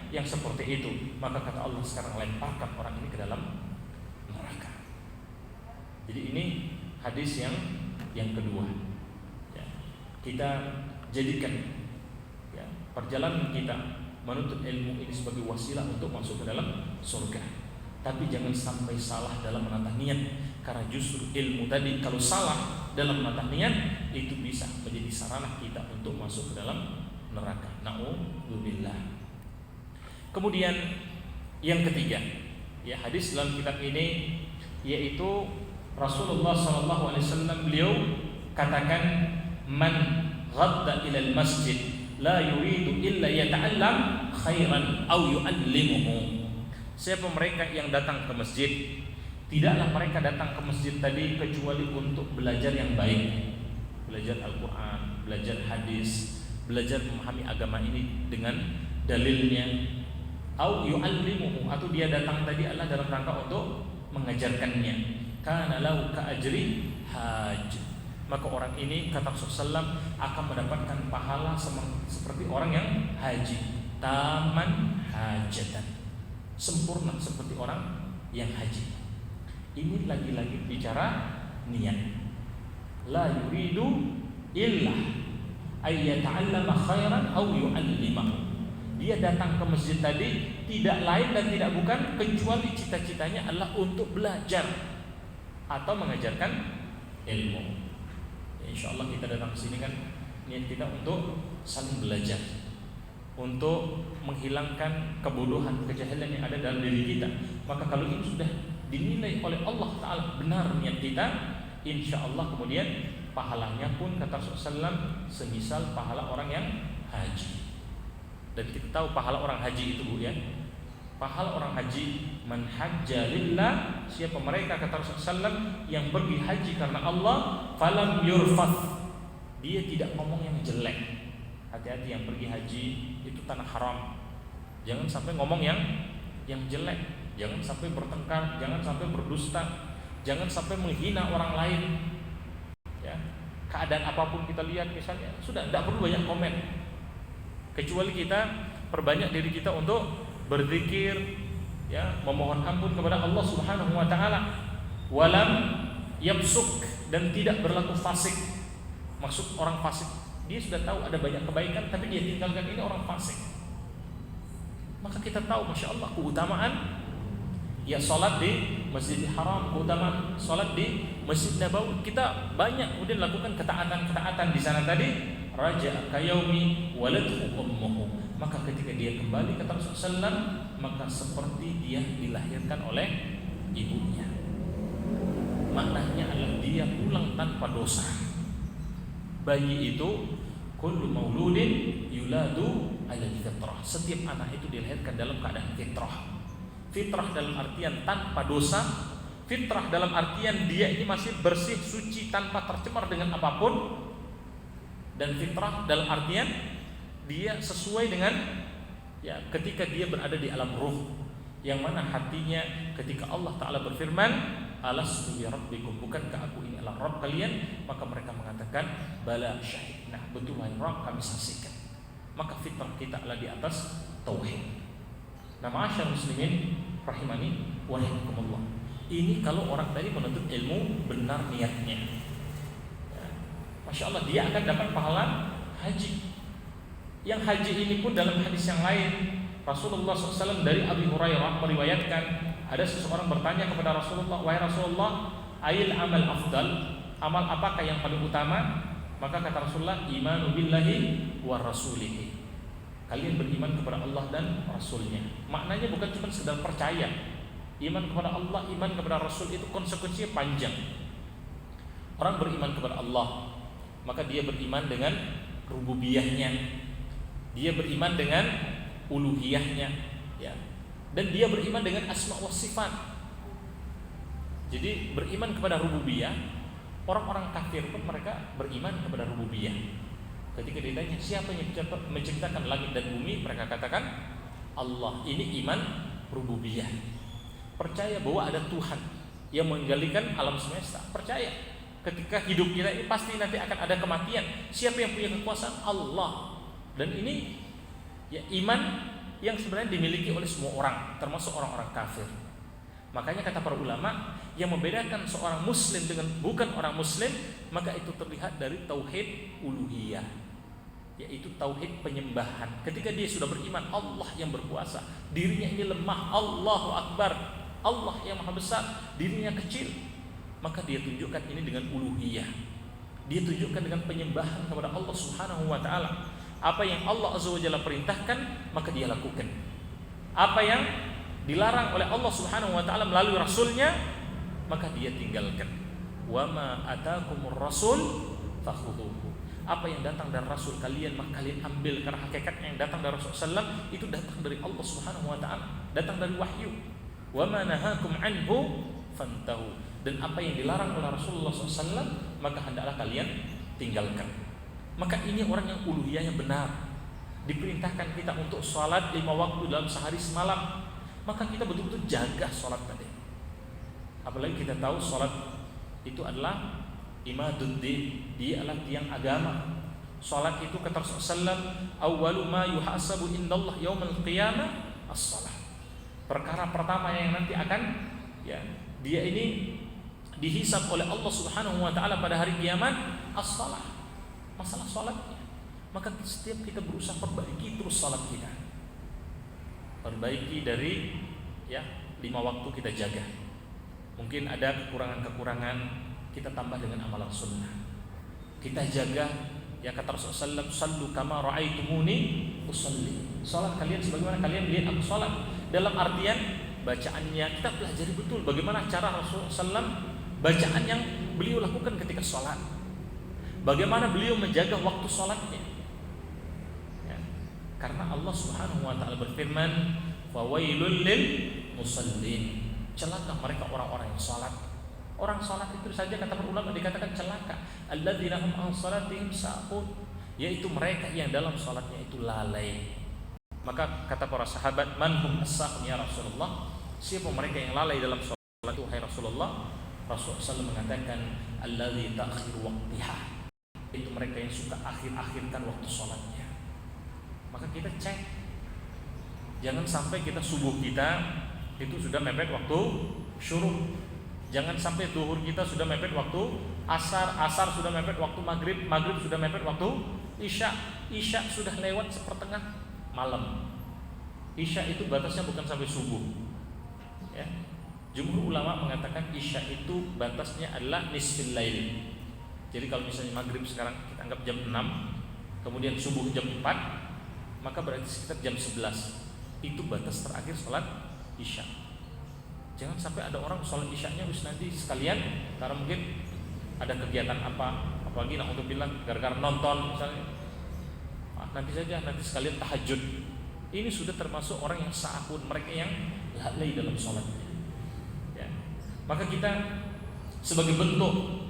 yang seperti itu, maka kata Allah sekarang lemparkan orang ini ke dalam neraka. Jadi ini hadis yang kedua ya, kita jadikan ya, perjalanan kita menuntut ilmu ini sebagai wasilah untuk masuk ke dalam surga. Tapi jangan sampai salah dalam menatah niat, karena justru ilmu tadi kalau salah dalam menatah niat itu bisa menjadi sarana kita untuk masuk ke dalam neraka. Na'udzubillah. Kemudian yang ketiga ya, hadis dalam kitab ini yaitu Rasulullah SAW beliau katakan man ghadda ilal masjid la yuridu illa yata'allam khairan aw yu'allimuhu, siapa mereka yang datang ke masjid? Tidaklah mereka datang ke masjid tadi kecuali untuk belajar yang baik, belajar Al-Quran, belajar hadis, belajar memahami agama ini dengan dalilnya. Au yu'allimuhu, atau dia datang tadi adalah dalam rangka untuk mengajarkannya. Kana lahu ka'ajri haj, maka orang ini kata Rasulullah akan mendapatkan pahala seperti orang yang haji, taman hajatan, sempurna seperti orang yang haji. Ini lagi-lagi bicara niat. La yuridu illa ay yata'allama khairan aw yu'allimahu. Dia datang ke masjid tadi tidak lain dan tidak bukan kecuali cita-citanya adalah untuk belajar atau mengajarkan ilmu. Ya, insyaallah kita datang ke sini kan niat kita untuk saling belajar, untuk menghilangkan kebodohan, kejahilan yang ada dalam diri kita. Maka kalau ini sudah dinilai oleh Allah Ta'ala benar niat kita, insya Allah kemudian pahalanya pun kata Rasulullah semisal pahala orang yang haji. Dan kita tahu pahala orang haji itu, Bu, ya. Pahala orang haji, man hajja lillah, siapa mereka kata Rasulullah yang pergi haji karena Allah, falam yurfath, dia tidak ngomong yang jelek. Hati-hati yang pergi haji itu tanah haram. Jangan sampai ngomong yang jelek. Jangan sampai bertengkar, jangan sampai berdusta, jangan sampai menghina orang lain. Ya, keadaan apapun kita lihat misalnya, sudah tidak perlu banyak komen. Kecuali kita perbanyak diri kita untuk berzikir, ya, memohon ampun kepada Allah Subhanahu wa taala. Walam yabsuk, dan tidak berlaku fasik. Maksud orang fasik, dia sudah tahu ada banyak kebaikan tapi dia tinggalkan, ini orang fasik. Maka kita tahu Masya Allah keutamaan ya salat di Masjidil Haram, keutamaan salat di Masjid Nabawi. Kita banyak kemudian lakukan ketaatan-ketaatan di sana tadi. Raja kayaumi waladhu ummuhu, maka ketika dia kembali ke Rasulullah maka seperti dia dilahirkan oleh ibunya. Maknanya adalah dia pulang tanpa dosa. Bayi itu kullu mauludin yuladu ala fitrah, setiap anak itu dilahirkan dalam keadaan fitrah. Fitrah dalam artian tanpa dosa, fitrah dalam artian dia ini masih bersih, suci, tanpa tercemar dengan apapun. Dan fitrah dalam artian dia sesuai dengan, ya, ketika dia berada di alam ruh, yang mana hatinya ketika Allah Ta'ala berfirman alastu bi rabbikum, bukankah aku ini adalah Rabb kalian, maka mereka mengatakan bala syahidna, betul wahai Rabb kami saksikan. Maka fitrah kita adalah di atas tauhid. Nah, ma'asyar muslimin rahimani wa rahimakumullah, ini kalau orang tadi menuntut ilmu benar niatnya, Masya Allah dia akan dapat pahala haji. Yang haji ini pun dalam hadis yang lain Rasulullah SAW dari Abi Hurairah meriwayatkan, ada seseorang bertanya kepada Rasulullah, wahai Rasulullah, ayil amal afdal, amal apakah yang paling utama? Maka kata Rasulullah, imanu billahi wa rasulihi, kalian beriman kepada Allah dan Rasulnya. Maknanya bukan cuma sekedar percaya. Iman kepada Allah, iman kepada Rasul itu konsekuensinya panjang. Orang beriman kepada Allah, maka dia beriman dengan rububiyahnya, dia beriman dengan uluhiyahnya, ya, dan dia beriman dengan asma wa sifat. Jadi beriman kepada rububiyah, orang-orang kafir pun mereka beriman kepada rububiyah. Ketika ditanya siapa yang menciptakan langit dan bumi, mereka katakan Allah. Ini iman rububiyah, percaya bahwa ada Tuhan yang mengendalikan alam semesta, percaya ketika hidup kita ini pasti nanti akan ada kematian. Siapa yang punya kekuasaan? Allah. Dan ini ya iman yang sebenarnya dimiliki oleh semua orang, termasuk orang-orang kafir. Makanya kata para ulama, yang membedakan seorang muslim dengan bukan orang muslim, maka itu terlihat dari tauhid uluhiyah, yaitu tauhid penyembahan. Ketika dia sudah beriman Allah yang berkuasa, dirinya ini lemah, Allahu Akbar, Allah yang maha besar, dirinya kecil, maka dia tunjukkan ini dengan uluhiyah. Dia tunjukkan dengan penyembahan kepada Allah Subhanahu wa taala. Apa yang Allah Azza wa Jalla perintahkan, maka dia lakukan. Apa yang dilarang oleh Allah Subhanahu wa taala melalui rasulnya, maka dia tinggalkan. Wa ma atakumur rasul fakhudhuhu. Apa yang datang dari rasul kalian, maka kalian ambil, karena hakikatnya yang datang dari Rasulullah SAW itu datang dari Allah Subhanahu wa taala, datang dari wahyu. wa ma nahakum anhu fantahu. Dan apa yang dilarang oleh Rasulullah SAW, maka hendaklah kalian tinggalkan. Maka ini orang yang uluhiyahnya benar. Diperintahkan kita untuk sholat 5 waktu dalam sehari semalam, maka kita betul-betul jaga sholat tadi. Apalagi kita tahu sholat itu adalah imaduddin, dia adalah tiang agama. Sholat itu kata Rasulullah SAW, awwalu ma yuhasabu indallah yaumil qiyamah as-sholat. Perkara pertama yang nanti akan dia ini dihisab oleh Allah Subhanahu wa taala pada hari kiamat as-sholat. Masalah sholatnya. Maka setiap kita berusaha perbaiki terus sholat kita. Perbaiki dari 5 waktu kita jaga. Mungkin ada kekurangan-kekurangan, kita tambah dengan amalan sunnah. Kita jaga, kata Rasulullah SAW, sallu kama ra'aitumuni usalli. Salat kalian sebagaimana kalian lihat aku salat. Dalam artian bacaannya kita pelajari betul bagaimana cara Rasulullah SAW bacaan yang beliau lakukan ketika salat. Bagaimana beliau menjaga waktu salatnya. Karena Allah Subhanahu wa taala berfirman, "Fawailul lil musallin." Celaka mereka orang-orang yang salat. Orang salat itu saja kata para ulama dikatakan celaka. Alladzina hum an salatihim sahun, yaitu mereka yang dalam salatnya itu lalai. Maka kata para sahabat, "Man hum as-sahun ya Rasulullah?" Siapa mereka yang lalai dalam salat itu hai Rasulullah? Rasulullah SAW mengatakan, "Alladzi ta'khir waqtiha." Itu mereka yang suka akhir-akhirkan waktu salatnya. Maka kita cek, jangan sampai kita subuh kita itu sudah mepet waktu syuruk. Jangan sampai duhur kita sudah mepet waktu asar, asar sudah mepet waktu maghrib, maghrib sudah mepet waktu isya, isya sudah lewat sepertengah malam. Isya itu batasnya bukan sampai subuh. Jumhur ulama mengatakan isya itu batasnya adalah nisfil lail. Jadi kalau misalnya maghrib sekarang kita anggap jam 6, kemudian subuh jam 4, maka berarti sekitar jam 11. Itu batas terakhir sholat isya. Jangan sampai ada orang sholat isyanya wis nanti sekalian karena mungkin ada kegiatan apalagi untuk bilang gara-gara nonton misalnya, nanti saja, nanti sekalian tahajud. Ini sudah termasuk orang yang sahun, mereka yang lalai dalam sholatnya. Maka kita sebagai bentuk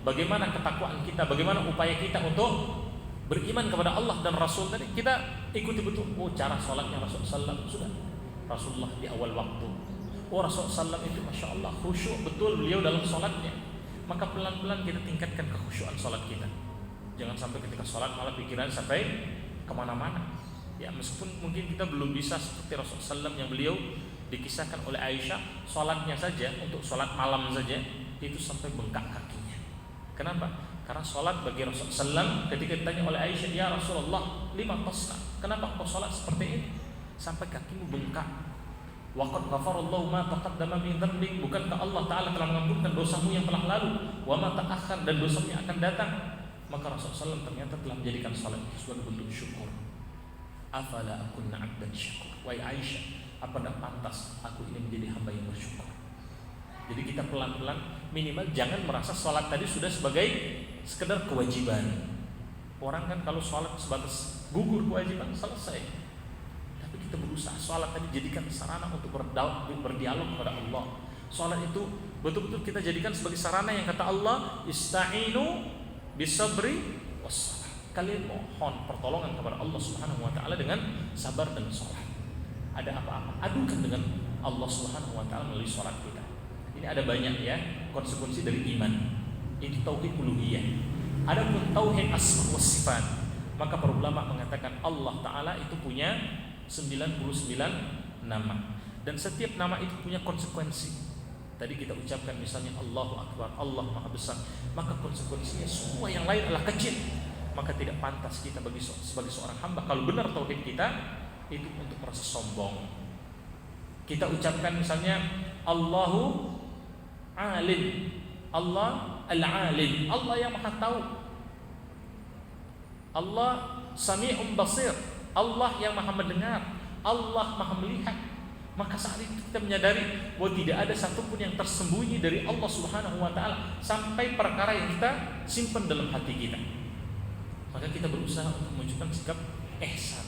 bagaimana ketakwaan kita, bagaimana upaya kita untuk beriman kepada Allah dan Rasul tadi, kita ikuti betul. Cara sholatnya Rasulullah SAW sudah. Rasulullah di awal waktu. Rasulullah SAW itu Masya Allah khusyuk betul beliau dalam sholatnya. Maka pelan-pelan kita tingkatkan kekhusyuan sholat kita. Jangan sampai ketika sholat malah pikiran sampai kemana-mana. Meskipun mungkin kita belum bisa seperti Rasulullah SAW yang beliau dikisahkan oleh Aisyah, sholatnya saja untuk sholat malam saja itu sampai bengkak kakinya. Kenapa? Karena sholat bagi Rasulullah SAW ketika ditanya oleh Aisyah, "Ya Rasulullah, lima tasna, kenapa kau sholat seperti ini sampai kakimu bengkak?" Waqad ghafarallahu ma taqaddama min dhanbik, bukankah Allah Ta'ala telah mengampunkan dosamu yang telah lalu, wa ma ta'akhkhar, dan dosamu yang akan datang. Maka Rasulullah SAW ternyata telah menjadikan sholat itu sebagai bentuk syukur. Afala akunna 'abdan syakur. Wahai Aisyah, apa tidak pantas aku ini menjadi hamba yang bersyukur? Jadi kita pelan-pelan minimal jangan merasa sholat tadi sudah sebagai sekedar kewajiban. Orang kan kalau sholat sebatas gugur kewajiban selesai. Tapi kita berusaha sholat tadi jadikan sarana untuk berdialog kepada Allah. Sholat itu betul-betul kita jadikan sebagai sarana yang kata Allah, "Ista'inu bisabri wassalah." Kalian mohon pertolongan kepada Allah Subhanahu wa taala dengan sabar dan sholat. Ada apa-apa adukan dengan Allah Subhanahu wa taala melalui sholat kita. Ini ada banyak konsekuensi dari iman. Itu tauhid uluhiyah. Adapun tauhid asma wa sifat, maka para ulama mengatakan Allah Ta'ala itu punya 99 nama. Dan setiap nama itu punya konsekuensi. Tadi kita ucapkan misalnya Allahu Akbar, Allah Maha Besar, maka konsekuensinya semua yang lain adalah kecil. Maka tidak pantas kita sebagai seorang hamba, kalau benar tauhid kita, itu untuk merasa sombong. Kita ucapkan misalnya Allahu Alim, Allah Al-Alim, Allah yang Maha Tahu, Allah Sami'un Basir, Allah yang Maha Mendengar, Allah Maha Melihat. Maka saat itu kita menyadari bahwa tidak ada satupun yang tersembunyi dari Allah Subhanahu wa taala sampai perkara yang kita simpan dalam hati kita. Maka kita berusaha untuk menunjukkan sikap ihsan,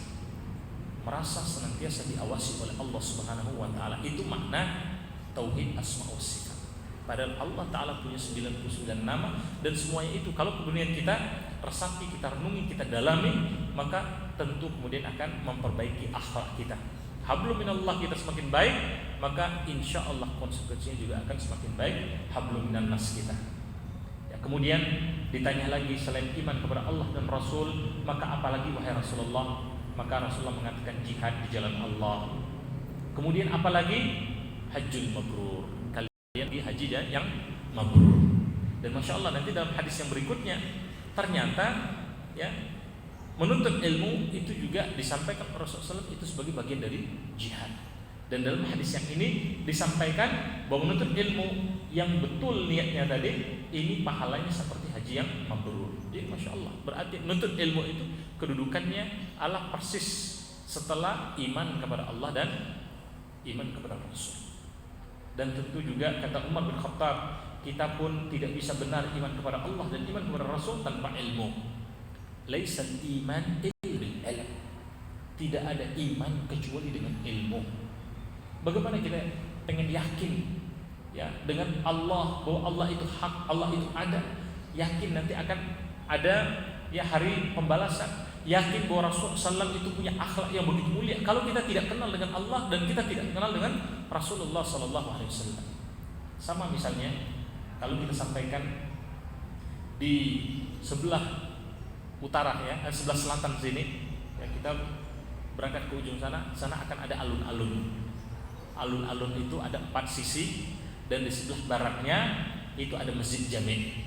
merasa senantiasa diawasi oleh Allah Subhanahu wa taala. Itu makna tauhid asma wa sifat. Padahal Allah taala punya 99 nama, dan semuanya itu kalau kemudian kita resapi, kita renungi, kita dalami, maka tentu kemudian akan memperbaiki akhlak kita. Hablum minallah kita semakin baik, maka insya Allah konsekuensinya juga akan semakin baik hablum minan nas kita. Ya, kemudian ditanya lagi, selain iman kepada Allah dan Rasul, maka apalagi wahai Rasulullah? Maka Rasulullah mengatakan jihad di jalan Allah. Kemudian apalagi? Hajjul mabrur, kalian di haji yang mabrur. Dan masya Allah nanti dalam hadis yang berikutnya ternyata ya menuntut ilmu itu juga disampaikan Rasulullah SAW itu sebagai bagian dari jihad. Dan dalam hadis yang ini disampaikan bahwa menuntut ilmu yang betul niatnya tadi ini pahalanya seperti haji yang mabrur. Jadi masya Allah, berarti menuntut ilmu itu kedudukannya ala persis setelah iman kepada Allah dan iman kepada Rasul. Dan tentu juga kata Umar bin Khattab, kita pun tidak bisa benar iman kepada Allah dan iman kepada Rasul tanpa ilmu. Laisal iman illa bil ilm. Tidak ada iman kecuali dengan ilmu. Bagaimana kita pengen yakin ya dengan Allah, bahwa Allah itu hak, Allah itu ada, yakin nanti akan ada ya hari pembalasan, yakin bahwa Rasulullah SAW itu punya akhlak yang begitu mulia. Kalau kita tidak kenal dengan Allah dan kita tidak kenal dengan Rasulullah SAW, sama misalnya kalau kita sampaikan di sebelah utara ya, sebelah selatan sini ya, kita berangkat ke ujung sana akan ada alun-alun. Alun-alun itu ada 4 sisi, dan di sebelah baratnya itu ada Masjid Jami'.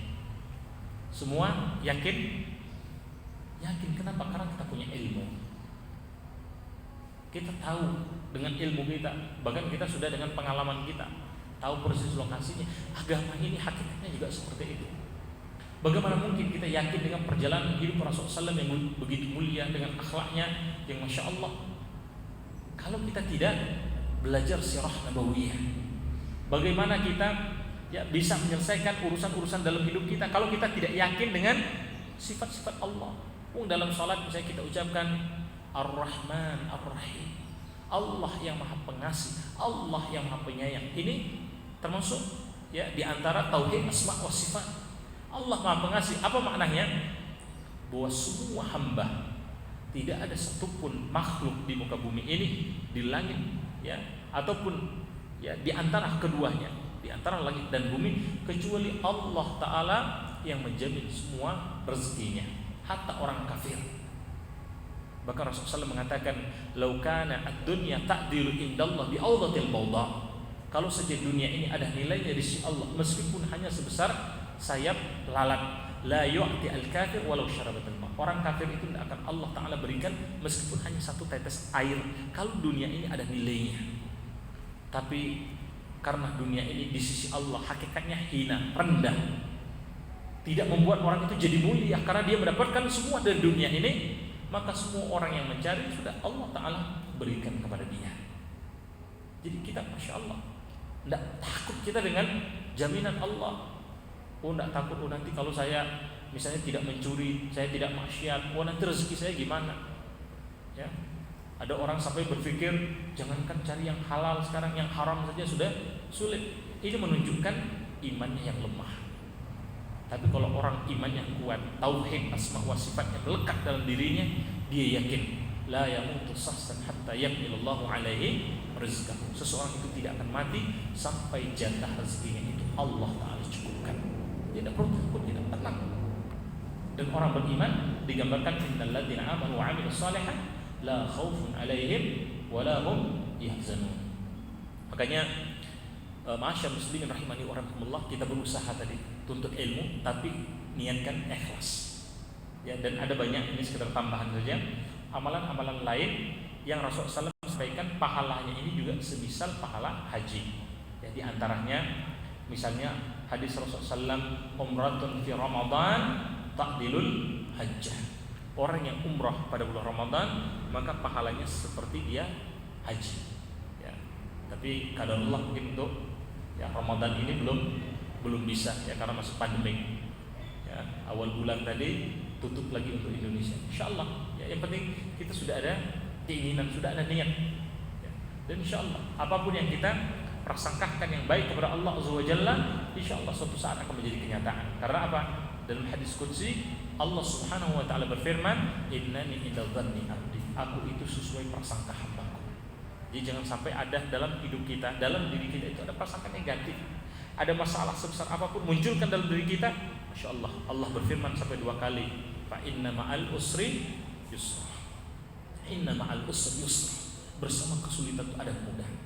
Semua yakin? Yakin. Kenapa? Karena kita punya ilmu. Kita tahu dengan ilmu kita, bahkan kita sudah dengan pengalaman kita tahu persis lokasinya. Agama ini hakikatnya juga seperti itu. Bagaimana mungkin kita yakin dengan perjalanan hidup Rasulullah SAW yang begitu mulia, dengan akhlaknya yang masya Allah, kalau kita tidak belajar sirah nabawiyah? Bagaimana kita ya bisa menyelesaikan urusan-urusan dalam hidup kita kalau kita tidak yakin dengan sifat-sifat Allah? Dalam salat misalnya kita ucapkan Ar-Rahman Ar-Rahim, Allah yang Maha Pengasih, Allah yang Maha Penyayang. Ini termasuk ya di antara tauhid asma wa sifat. Allah Maha Pengasih, apa maknanya? Bahwa semua hamba, tidak ada satupun makhluk di muka bumi ini, di langit ya ataupun ya di antara keduanya, di antara langit dan bumi, kecuali Allah Ta'ala yang menjamin semua rezekinya, hatta orang kafir. Bahkan Rasulullah SAW mengatakan, "Lau kana ad-dunya ta'dilu indallah bi'awdatil bawda." Kalau saja dunia ini ada nilainya di sisi Allah, meskipun hanya sebesar sayap lalat, la yu'ti al-kafir walau syarabatal ma. Orang kafir itu tidak akan Allah Ta'ala berikan meskipun hanya satu tetes air, kalau dunia ini ada nilainya. Tapi karena dunia ini di sisi Allah hakikatnya hina, rendah, tidak membuat orang itu jadi mulia karena dia mendapatkan semua dari dunia ini, maka semua orang yang mencari sudah Allah Ta'ala berikan kepada dia. Jadi kita masya Allah tidak takut kita dengan jaminan Allah. Tidak takut nanti kalau saya misalnya tidak mencuri, saya tidak maksiat, nanti rezeki saya gimana ya. Ada orang sampai berpikir jangankan cari yang halal, sekarang yang haram saja sudah sulit. Ini menunjukkan imannya yang lemah. Tapi kalau orang iman yang kuat, tauhid asma wa sifat yang melekat dalam dirinya, dia yakin la yamutu sahsan hatta yaqillallahu alaihi rizqahu. Seseorang itu tidak akan mati sampai jatah rezekinya itu Allah Ta'ala cukupkan. Dia tidak perlu takut, tidak tenang. Dan orang beriman digambarkan innal ladzina amanu wa 'amilus shalihat la khaufun 'alaihim wa la hum yahzanun. Makanya ma'asyar muslimin rahimani wa rahimakumullah, kita berusaha tadi tuntut ilmu tapi niatkan ikhlas. Ya, dan ada banyak, ini sekedar tambahan saja, amalan-amalan lain yang Rasulullah SAW sampaikan pahalanya ini juga semisal pahala haji. Ya, di antaranya misalnya hadis Rasulullah SAW, umratun fi Ramadan ta'dilul hajjah. Orang yang umrah pada bulan Ramadan maka pahalanya seperti dia haji. Ya, tapi kadarullah mungkin untuk ya Ramadan ini belum bisa ya karena masih pandemi. Ya, awal bulan tadi tutup lagi untuk Indonesia. Insyaallah ya, yang penting kita sudah ada keinginan, sudah ada niat. Ya. Dan insya Allah apapun yang kita prasangkakan yang baik kepada Allah Azza wa Jalla, insya Allah suatu saat akan menjadi kenyataan. Karena apa? Dalam hadis qudsi Allah Subhanahu wa taala berfirman, "Innani inda dhanni abdi." Aku itu sesuai prasangka hambaku. Jadi jangan sampai ada dalam hidup kita, dalam diri kita itu ada prasangka negatif. Ada masalah sebesar apapun munculkan dalam diri kita, masya Allah, Allah berfirman sampai 2 kali, "Fa inna ma'al usri yusra." Inna ma'al usri yusra. Bersama kesulitan itu ada kemudahan.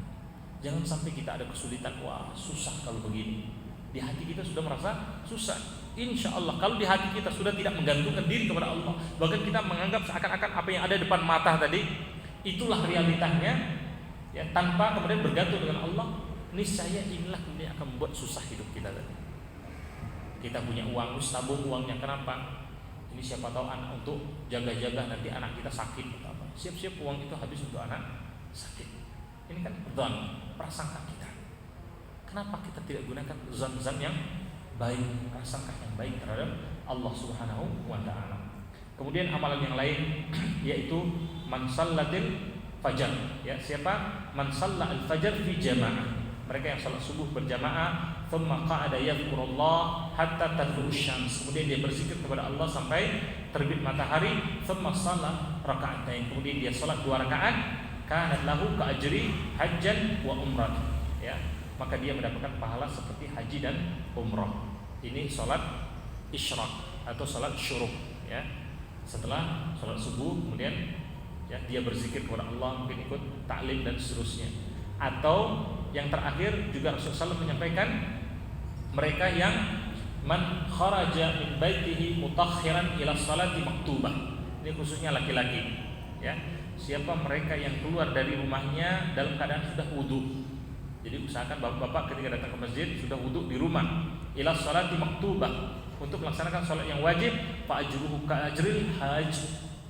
Jangan sampai kita ada kesulitan, wah susah kalau begini. Di hati kita sudah merasa susah. Insya Allah kalau di hati kita sudah tidak menggantungkan diri kepada Allah, bahkan kita menganggap seakan-akan apa yang ada depan mata tadi itulah realitanya, ya, tanpa kemudian bergantung dengan Allah, niscaya inilah kemudian akan membuat susah hidup kita tadi. Kita punya uang, tabung uangnya, kenapa? Ini siapa tahu anak untuk jaga-jaga nanti anak kita sakit atau apa. Siap-siap uang itu habis untuk anak sakit. Ini kan dzan, prasangka kita. Kenapa kita tidak gunakan zan-zan yang baik, prasangka yang baik terhadap Allah Subhanahu wa taala. Kemudian amalan yang lain yaitu man sallatil fajar, ya, siapa man shalla al-fajar fi jamaah. Mereka yang salat subuh berjamaah, thumma qa'ada yadhkurullah hatta tadlu syams. Kemudian dia berzikir kepada Allah sampai terbit matahari, thumma shalla raka'atain. Kemudian dia salat 2 rakaat, kanat lahu ka ajri hajjan wa umrah, ya, maka dia mendapatkan pahala seperti haji dan umrah. Ini salat isyraq atau salat syuruk, ya. Setelah salat subuh kemudian, ya, dia berzikir kepada Allah, mungkin ikut taklim dan seterusnya. Atau yang terakhir juga Rasulullah SAW menyampaikan mereka yang man kharaja min baitihi mutakhiran ila salati maktubah. Ini khususnya laki-laki, ya. Siapa mereka yang keluar dari rumahnya dalam keadaan sudah wudu. Jadi usahakan bapak-bapak ketika datang ke masjid sudah wudu di rumah. Ila salati maktubah, untuk melaksanakan salat yang wajib, fa ajruhu ka ajril haj,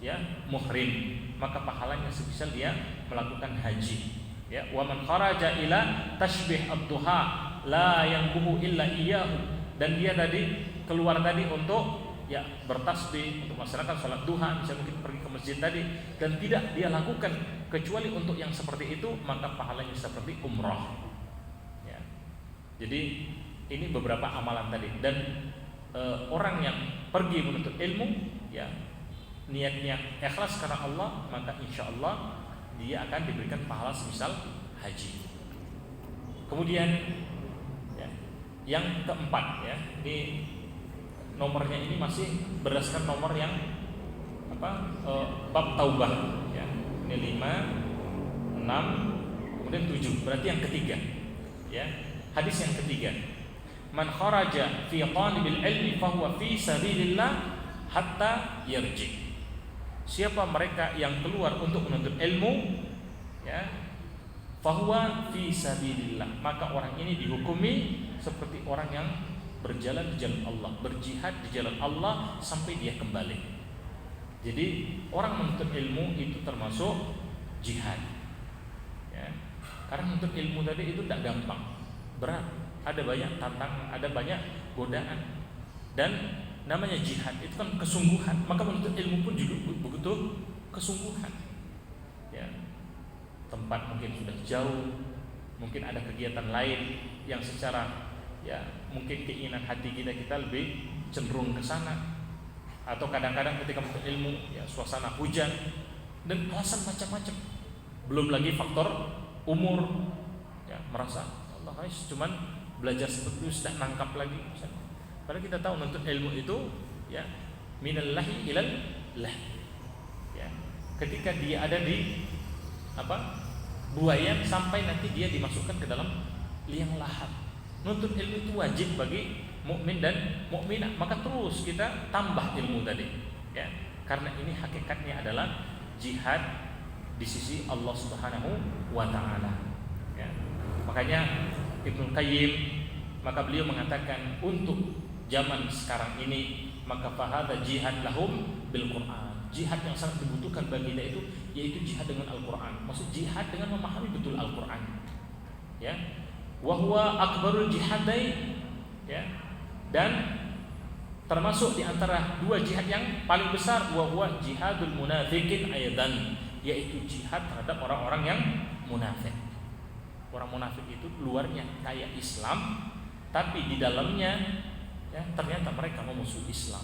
ya, muhrim, maka pahalanya sebesar dia melakukan haji. Ya, wa man kharaja ila tashbih ad-duha la yanquhu illa iyyahu, dan dia tadi keluar tadi untuk, ya, bertasbih, untuk melaksanakan salat duha, misalnya mungkin pergi ke masjid tadi, dan tidak dia lakukan kecuali untuk yang seperti itu, maka pahalanya seperti umrah, ya. Jadi ini beberapa amalan tadi. Dan orang yang pergi menuntut ilmu, ya, niatnya ikhlas karena Allah, maka insya Allah dia akan diberikan pahala semisal haji. Kemudian, ya, yang keempat, ya, ini nomornya ini masih berdasarkan nomor yang bab taubah, ya. Ini 5, 6, kemudian 7, berarti yang ketiga, ya. Hadis yang ketiga, man kharaja fi talibil ilmi fahuwa fi sabilillah hatta yarji. Siapa mereka yang keluar untuk menuntut ilmu, ya, fahuwa fi sabilillah, maka orang ini dihukumi seperti orang yang berjalan di jalan Allah, berjihad di jalan Allah sampai dia kembali. Jadi orang menuntut ilmu itu termasuk jihad, ya. Karena menuntut ilmu tadi itu tidak gampang, berat, ada banyak tantangan, ada banyak godaan. Dan namanya jihad itu kan kesungguhan, maka menuntut ilmu pun juga begitu kesungguhan, ya. Tempat mungkin sudah jauh, mungkin ada kegiatan lain yang secara, ya, mungkin keinginan hati kita lebih cenderung ke sana. Atau kadang-kadang ketika menuntut ilmu, ya, suasana hujan dan alasan macam-macam. Belum lagi faktor umur, ya, merasa Allah cuman belajar seperti itu sudah nangkap lagi, misalnya. Padahal kita tahu menuntut ilmu itu, ya, minallahi ilal lah, ya. Ketika dia ada di buayan sampai nanti dia dimasukkan ke dalam liang lahat. Menuntut ilmu itu wajib bagi mukmin dan mukminah, maka terus kita tambah ilmu tadi, ya. Karena ini hakikatnya adalah jihad di sisi Allah Subhanahu wa taala, ya. Makanya Ibnu Qayyim, maka beliau mengatakan untuk zaman sekarang ini, maka fahadha jihad lahum bil Quran. Jihad yang sangat dibutuhkan bagi kita itu yaitu jihad dengan Al-Quran. Maksud jihad dengan memahami betul Al-Quran, ya. Wa huwa akbarul jihadain, ya. Dan termasuk di antara 2 jihad yang paling besar, wa huwa jihadul munafiqin aidan, yaitu jihad terhadap orang-orang yang munafik. Orang munafik itu luarnya kayak Islam, tapi di dalamnya ya, ternyata mereka memusuhi Islam.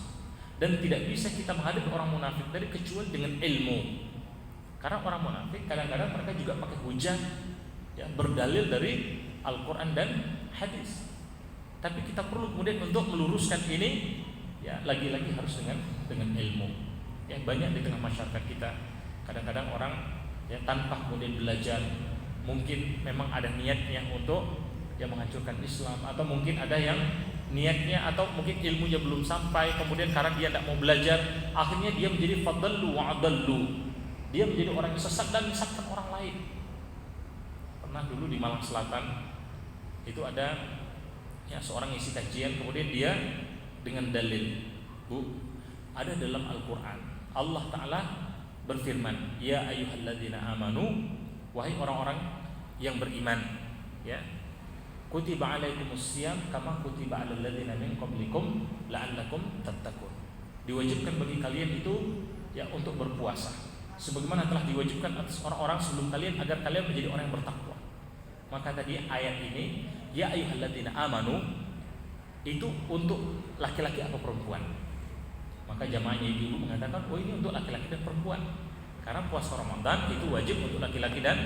Dan tidak bisa kita menghadapi orang munafik dari kecuali dengan ilmu. Karena orang munafik kadang-kadang mereka juga pakai hujah, ya, berdalil dari Al-Quran dan hadis. Tapi kita perlu kemudian untuk meluruskan ini, ya lagi-lagi harus dengan ilmu. Ya, banyak di tengah masyarakat kita kadang-kadang orang ya tanpa kemudian belajar, mungkin memang ada niatnya untuk ya menghancurkan Islam, atau mungkin ada yang niatnya atau mungkin ilmunya belum sampai, kemudian karena dia tidak mau belajar, akhirnya dia menjadi fadallu wa adallu. Dia menjadi orang yang sesat dan menyesatkan orang lain. Pernah dulu di Malang Selatan itu ada ya seorang isi kajian, kemudian dia dengan dalil, Bu, ada dalam Al-Quran Allah Ta'ala berfirman, ya ayyuhalladzina amanu, wahai orang-orang yang beriman, ya, kutiba alaikumus syiyam kama kutiba alal ladzina min qablikum la'allakum tattaqun. Diwajibkan bagi kalian itu ya untuk berpuasa sebagaimana telah diwajibkan atas orang-orang sebelum kalian agar kalian menjadi orang yang bertakwa. Maka tadi ayat ini, ya ayyuhalladzina amanu, itu untuk laki-laki atau perempuan. Maka jamaahnya ibu mengatakan, oh ini untuk laki-laki dan perempuan, karena puasa Ramadan itu wajib untuk laki-laki dan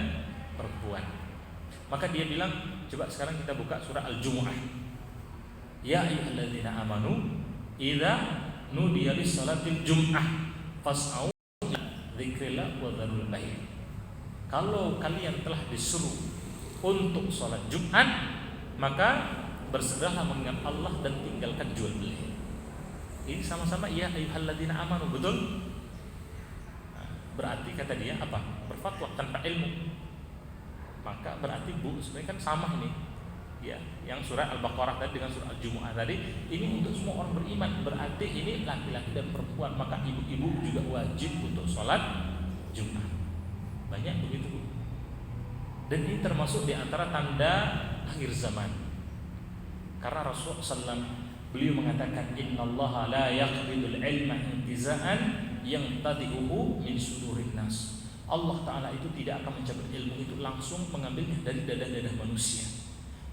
perempuan. Maka dia bilang, coba sekarang kita buka surah Al-Jumu'ah. Ya ayyuhalladzina amanu, idza nudiya lis-salatil jum'ah fas'au ila dzikrillah wa dzarul bai'. Kalau kalian telah disuruh untuk sholat Jumat, maka bersegeralah mengingat Allah dan tinggalkan jual beli. Ini sama-sama ya ayyuhalladzina amanu, betul? Nah, berarti kata dia apa? Berfatwa tanpa ilmu. Maka berarti Bu, sebenarnya kan sama ini. Ya, yang surah Al-Baqarah tadi dengan surah Al-Jumu'ah tadi, ini untuk semua orang beriman. Berarti ini laki-laki dan perempuan, maka ibu-ibu juga wajib untuk sholat Jumat. Banyak begitu, Bu. Dan ini termasuk di antara tanda akhir zaman. Karena Rasulullah SAW beliau mengatakan, innallaha la yaqbidul ilma intiza'an yaqtadi'uhu min sudurin nas. Allah Ta'ala itu tidak akan mencabut ilmu itu langsung mengambilnya dari dada-dada manusia.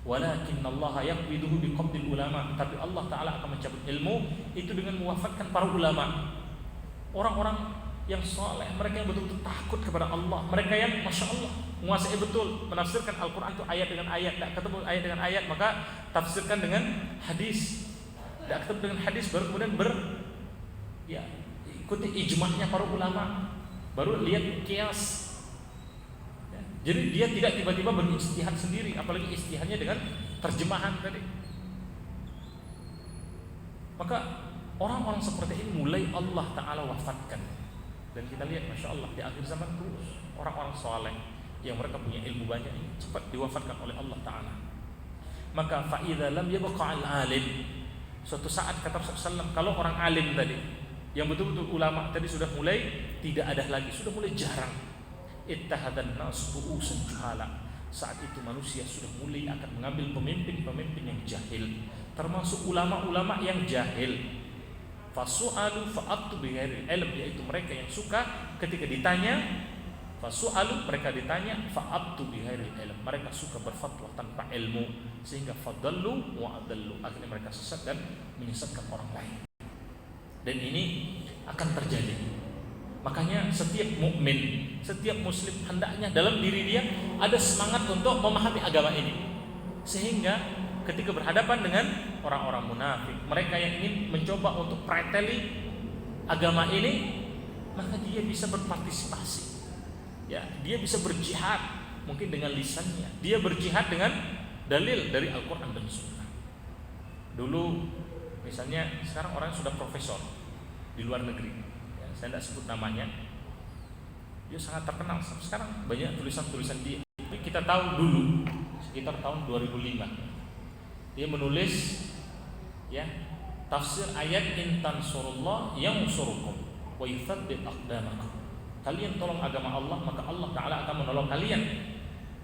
Walakinnallaha yaqbiduhu biqabdil ulama. Tapi Allah Ta'ala akan mencabut ilmu itu dengan mewafatkan para ulama. Orang-orang yang soleh, mereka yang betul-betul takut kepada Allah, mereka yang Masya Allah menguasai betul menafsirkan Al-Quran itu ayat dengan ayat. Tidak ketemu ayat dengan ayat, maka tafsirkan dengan hadis. Tidak ketemu dengan hadis, baru kemudian ikuti ijma'nya para ulama, baru lihat kias. Ya. Jadi dia tidak tiba-tiba berijtihad sendiri, apalagi ijtihadnya dengan terjemahan tadi. Maka orang-orang seperti ini mulai Allah Ta'ala wafatkan. Dan kita lihat Masya Allah di akhir zaman terus orang-orang soleh yang mereka punya ilmu banyak ini cepat diwafatkan oleh Allah Ta'ala. Maka fa'idha lam yabqa al-alim, suatu saat kata Rasulullah SAW, kalau orang alim tadi yang betul-betul ulama tadi sudah mulai tidak ada lagi, sudah mulai jarang, ittahadan nas bu'usan juhala, saat itu manusia sudah mulai akan mengambil pemimpin-pemimpin yang jahil, termasuk ulama-ulama yang jahil. Fasu'alu fa'abtu bighairil ilm, yaitu mereka yang suka ketika ditanya, fasu'alu, mereka ditanya, fa'abtu bighairil ilm, mereka suka berfatwa tanpa ilmu, sehingga fadallu wa adallu, akhirnya mereka sesat dan menyesatkan orang lain. Dan ini akan terjadi. Makanya setiap mukmin, setiap muslim hendaknya dalam diri dia ada semangat untuk memahami agama ini, sehingga ketika berhadapan dengan orang-orang munafik, mereka yang ingin mencoba untuk preteli agama ini, maka dia bisa berpartisipasi. Ya, dia bisa berjihad mungkin dengan lisannya. Dia berjihad dengan dalil dari Al-Quran dan Sunnah. Dulu misalnya sekarang orang sudah profesor di luar negeri, ya, saya tidak sebut namanya, dia sangat terkenal. Sekarang banyak tulisan-tulisan dia. Kita tahu dulu sekitar tahun 2005 dia menulis ya tafsir ayat intan surullah yang surukum wa yuthabbit aqdamakum. Kalian tolong agama Allah, maka Allah Ta'ala akan menolong kalian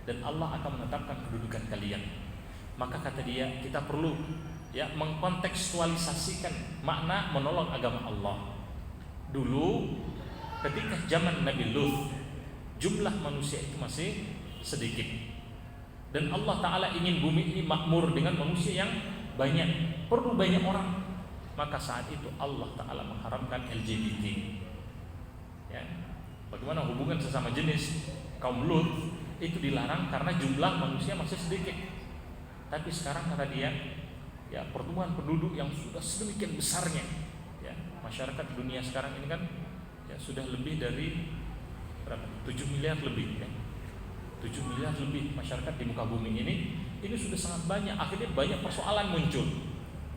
dan Allah akan menetapkan kedudukan kalian. Maka kata dia, kita perlu ya mengkontekstualisasikan makna menolong agama Allah. Dulu ketika zaman Nabi Lut, Jumlah manusia itu masih sedikit. Dan Allah Ta'ala ingin bumi ini makmur dengan manusia yang banyak, perlu banyak orang. Maka saat itu Allah Ta'ala mengharamkan LGBT. Ya. Bagaimana hubungan sesama jenis, kaum Lut itu dilarang karena jumlah manusia masih sedikit. Tapi sekarang kata dia, ya pertumbuhan penduduk yang sudah sedemikian besarnya, ya masyarakat dunia sekarang ini kan ya sudah lebih dari berapa? 7 miliar lebih, ya. 7 miliar lebih masyarakat di muka bumi ini sudah sangat banyak. Akhirnya banyak persoalan muncul,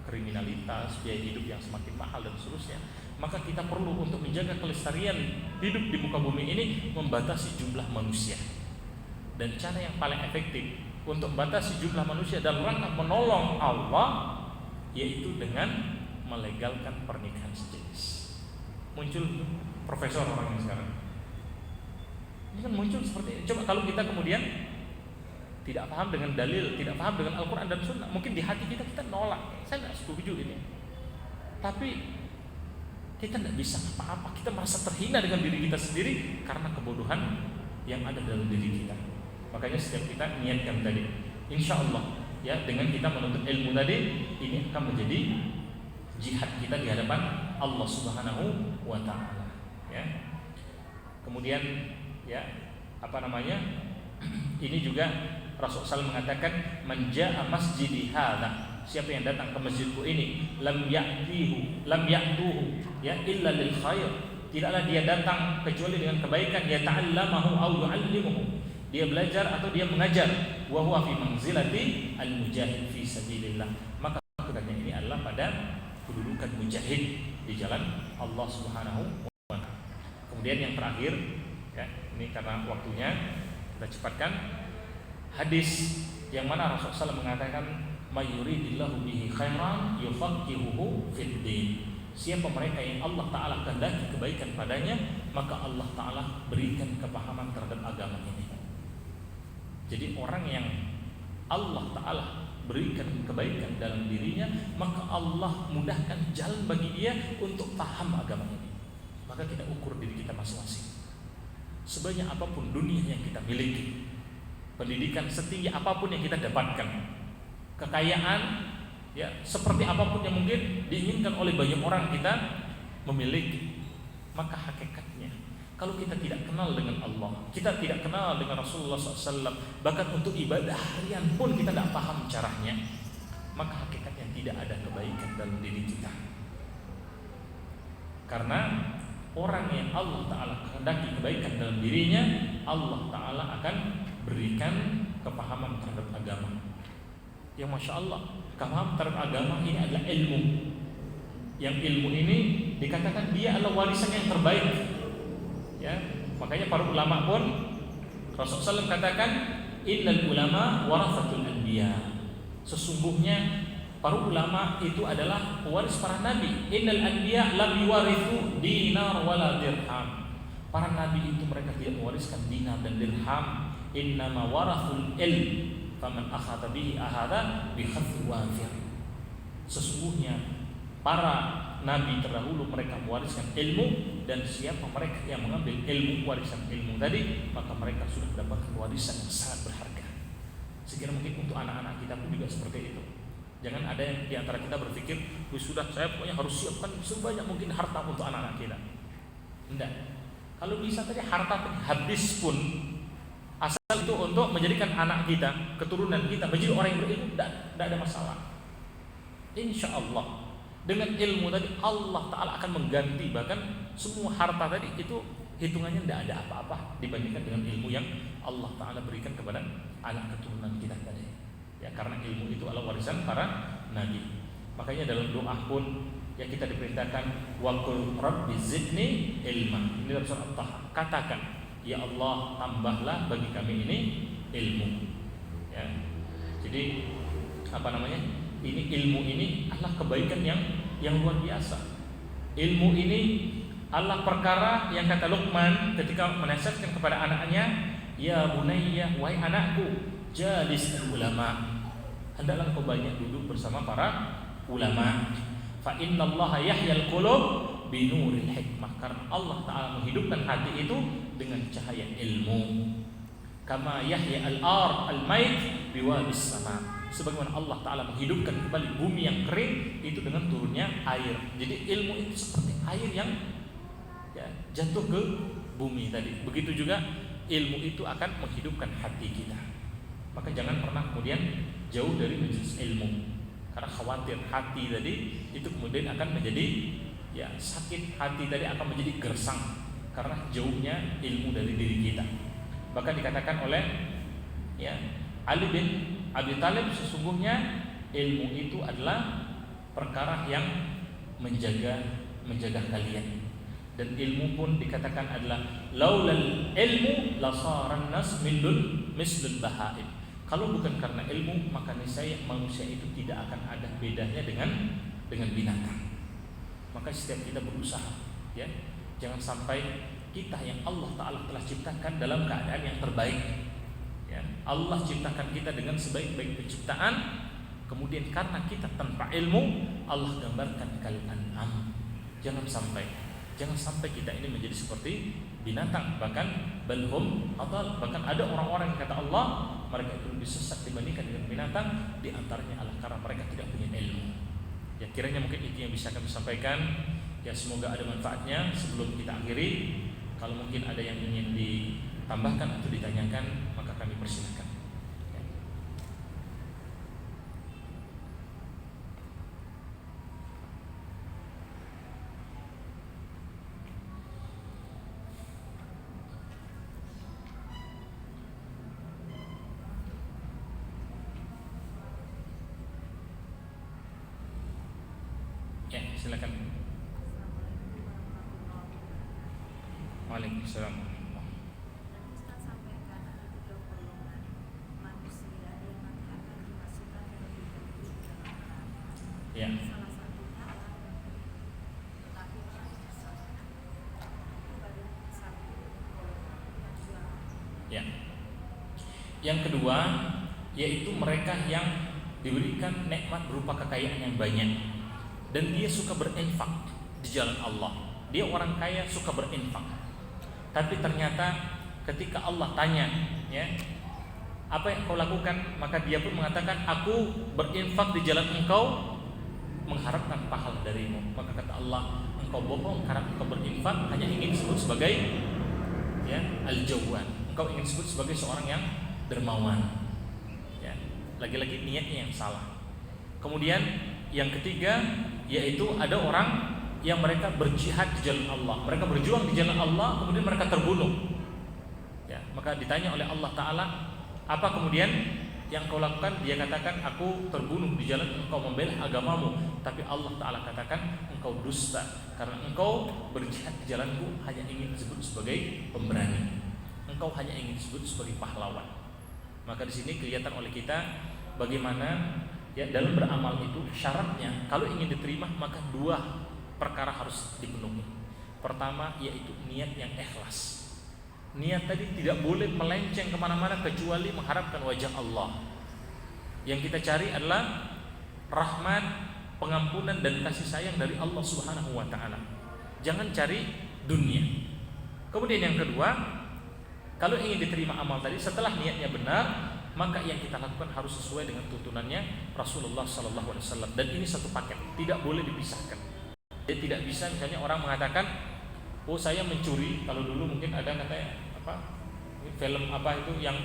kriminalitas, biaya hidup yang semakin mahal dan seterusnya. Maka kita perlu untuk menjaga kelestarian hidup di muka bumi ini membatasi jumlah manusia. Dan cara yang paling efektif untuk membatasi jumlah manusia dalam rangka menolong Allah yaitu dengan melegalkan pernikahan sejenis. Muncul profesor orang ini sekarang. Ini kan muncul seperti ini. Coba kalau kita kemudian tidak paham dengan dalil, tidak paham dengan Al-Quran dan Sunnah, mungkin di hati kita nolak. Saya nggak setuju ini. Tapi kita tidak bisa apa-apa. Kita merasa terhina dengan diri kita sendiri karena kebodohan yang ada dalam diri kita. Makanya setiap kita niatkan tadi, insya Allah ya dengan kita menuntut ilmu tadi, ini akan menjadi jihad kita di hadapan Allah Subhanahu wa Ta'ala. Ya. Kemudian ya ini juga Rasulullah SAW mengatakan man jaa masjidi hadza, siapa yang datang ke masjidku ini lam ya'tuhu ya illa lil khair, tidaklah dia datang kecuali dengan kebaikan, ya ta'allamahu aw yu'allimuhu, dia belajar atau dia mengajar, wa huwa fi manzilati al mujahid fi sabilillah, maka katanya ini adalah pada kedudukan mujahid di jalan Allah Subhanahu wa Ta'ala. Kemudian yang terakhir ya, ini karena waktunya kita cepatkan, hadis yang mana Rasulullah SAW mengatakan mayuridillahu bihi khairan yufaqihuhu fid din, siapa mereka yang Allah Ta'ala kehendaki kebaikan padanya, maka Allah Ta'ala berikan kepahaman terhadap agama ini. Jadi orang yang Allah Ta'ala berikan kebaikan dalam dirinya, maka Allah mudahkan jalan bagi dia untuk paham agama ini. Maka kita ukur diri kita masing-masing. Sebanyak apapun dunia yang kita miliki, pendidikan setinggi apapun yang kita dapatkan, kekayaan ya seperti apapun yang mungkin diinginkan oleh banyak orang kita memiliki, maka hakikatnya kalau kita tidak kenal dengan Allah, kita tidak kenal dengan Rasulullah SAW, bahkan untuk ibadah harian pun kita tidak paham caranya, maka hakikatnya tidak ada kebaikan dalam diri kita. Karena orang yang Allah Ta'ala kehendaki kebaikan dalam dirinya, Allah Ta'ala akan berikan kepahaman terhadap agama. Yang Masya Allah, kepahaman terhadap agama ini adalah ilmu. Yang ilmu ini dikatakan dia adalah warisan yang terbaik. Ya, makanya para ulama pun Rasulullah SAW katakan innal ulama warathatul anbiya. Sesungguhnya para ulama itu adalah pewaris para nabi. Innal anbiya lam yuwarithu dinar wala dirham. Para nabi itu mereka tidak mewariskan dinar dan dirham. Innama warathul ilm. Faman akhadha bihi ahadha bi khadhi wafir. Sesungguhnya para nabi terdahulu mereka mewariskan ilmu, dan siapa mereka yang mengambil ilmu, warisan ilmu tadi, maka mereka sudah mendapatkan warisan yang sangat berharga. Sekiranya mungkin untuk anak-anak kita pun juga seperti itu. Jangan ada yang diantara kita berpikir, sudah saya pokoknya harus siapkan sebanyak mungkin harta untuk anak-anak kita. Tidak. Kalau bisa tadi harta habis pun, asal itu untuk menjadikan anak kita, keturunan kita menjadi orang yang berilmu, tidak ada masalah. Insya Allah dengan ilmu tadi Allah Ta'ala akan mengganti, bahkan semua harta tadi itu hitungannya tidak ada apa-apa dibandingkan dengan ilmu yang Allah Ta'ala berikan kepada anak keturunan kita tadi. Ya, karena ilmu itu adalah warisan para nabi. Makanya dalam doa pun yang kita diperintahkan wa qul rabbi zidni ilma. Ini dalam surah At-Taha. Katakan, ya Allah tambahlah bagi kami ini ilmu. Ya. Jadi ini ilmu ini adalah kebaikan yang luar biasa. Ilmu ini adalah perkara yang kata Luqman ketika menasihatkan kepada anaknya, ya bunayya, wahai anakku, jalis ulama, hendaklah kau banyak duduk bersama para ulama. Fa innallaha yahyal qulub binuril hikmah, karena Allah Ta'ala menghidupkan hati itu dengan cahaya ilmu. Kama yahya al-ard al-mait biwabis sama. Sebagaimana Allah Ta'ala menghidupkan kembali bumi yang kering itu dengan turunnya air. Jadi ilmu itu seperti air yang jatuh ke bumi tadi. Begitu juga ilmu itu akan menghidupkan hati kita. Maka jangan pernah kemudian jauh dari majelis ilmu, karena khawatir hati tadi itu kemudian akan menjadi sakit, hati tadi akan menjadi gersang karena jauhnya ilmu dari diri kita. Bahkan dikatakan oleh Ali bin Abi Thalib, sesungguhnya ilmu itu adalah perkara yang menjaga kalian. Dan ilmu pun dikatakan adalah laulal ilmu lasaran nas mislul bahaim. Kalau bukan karena ilmu, maka niscaya manusia itu tidak akan ada bedanya dengan binatang. Maka setiap kita berusaha, jangan sampai kita yang Allah Ta'ala telah ciptakan dalam keadaan yang terbaik. Allah ciptakan kita dengan sebaik-baik penciptaan, kemudian karena kita tanpa ilmu, Allah gambarkan kal-an'am. Jangan sampai kita ini menjadi seperti binatang, bahkan balhum adal. Bahkan ada orang-orang yang kata Allah mereka itu lebih sesat dibandingkan dengan binatang, di antaranya adalah karena mereka tidak punya ilmu. Kiranya mungkin itu yang bisa kami sampaikan. Semoga ada manfaatnya. Sebelum kita akhiri, kalau mungkin ada yang ingin ditambahkan atau ditanyakan, maka kami persilakan. Silakan. Waalaikumsalam. Ustaz sampaikan ada 3 golongan manusia yang nanti akan dimasukkan ke dalam neraka. Salah satunya tetapi orang yang salah itu baru satu golongan yang dua. Yang kedua yaitu mereka yang diberikan nikmat berupa kekayaan yang banyak dan dia suka berinfak di jalan Allah. Dia orang kaya suka berinfak. Tapi ternyata ketika Allah tanya, apa yang kau lakukan? Maka dia pun mengatakan, aku berinfak di jalan engkau mengharapkan pahala darimu. Maka kata Allah, engkau bohong karena engkau berinfak hanya ingin disebut sebagai al-jawwan. Engkau ingin disebut sebagai seorang yang dermawan. Lagi-lagi niatnya yang salah. Kemudian yang ketiga yaitu ada orang yang mereka berjihad di jalan Allah, mereka berjuang di jalan Allah, kemudian mereka terbunuh. Maka ditanya oleh Allah Ta'ala, apa kemudian yang kau lakukan? Dia katakan, aku terbunuh di jalan engkau membela agamamu. Tapi Allah Ta'ala katakan, engkau dusta karena engkau berjihad di jalanku hanya ingin disebut sebagai pemberani, engkau hanya ingin disebut sebagai pahlawan. Maka di sini kelihatan oleh kita bagaimana dalam beramal itu syaratnya kalau ingin diterima maka 2 perkara harus dipenuhi. Pertama yaitu niat yang ikhlas. Niat tadi tidak boleh melenceng kemana-mana kecuali mengharapkan wajah Allah. Yang kita cari adalah rahmat, pengampunan dan kasih sayang dari Allah Subhanahu wa Ta'ala. Jangan cari dunia. Kemudian yang kedua, kalau ingin diterima amal tadi setelah niatnya benar, maka yang kita lakukan harus sesuai dengan tuntunannya Rasulullah Sallallahu Alaihi Wasallam. Dan ini satu paket, tidak boleh dipisahkan. Jadi tidak bisa misalnya orang mengatakan, oh saya mencuri. Kalau dulu mungkin ada katanya film itu yang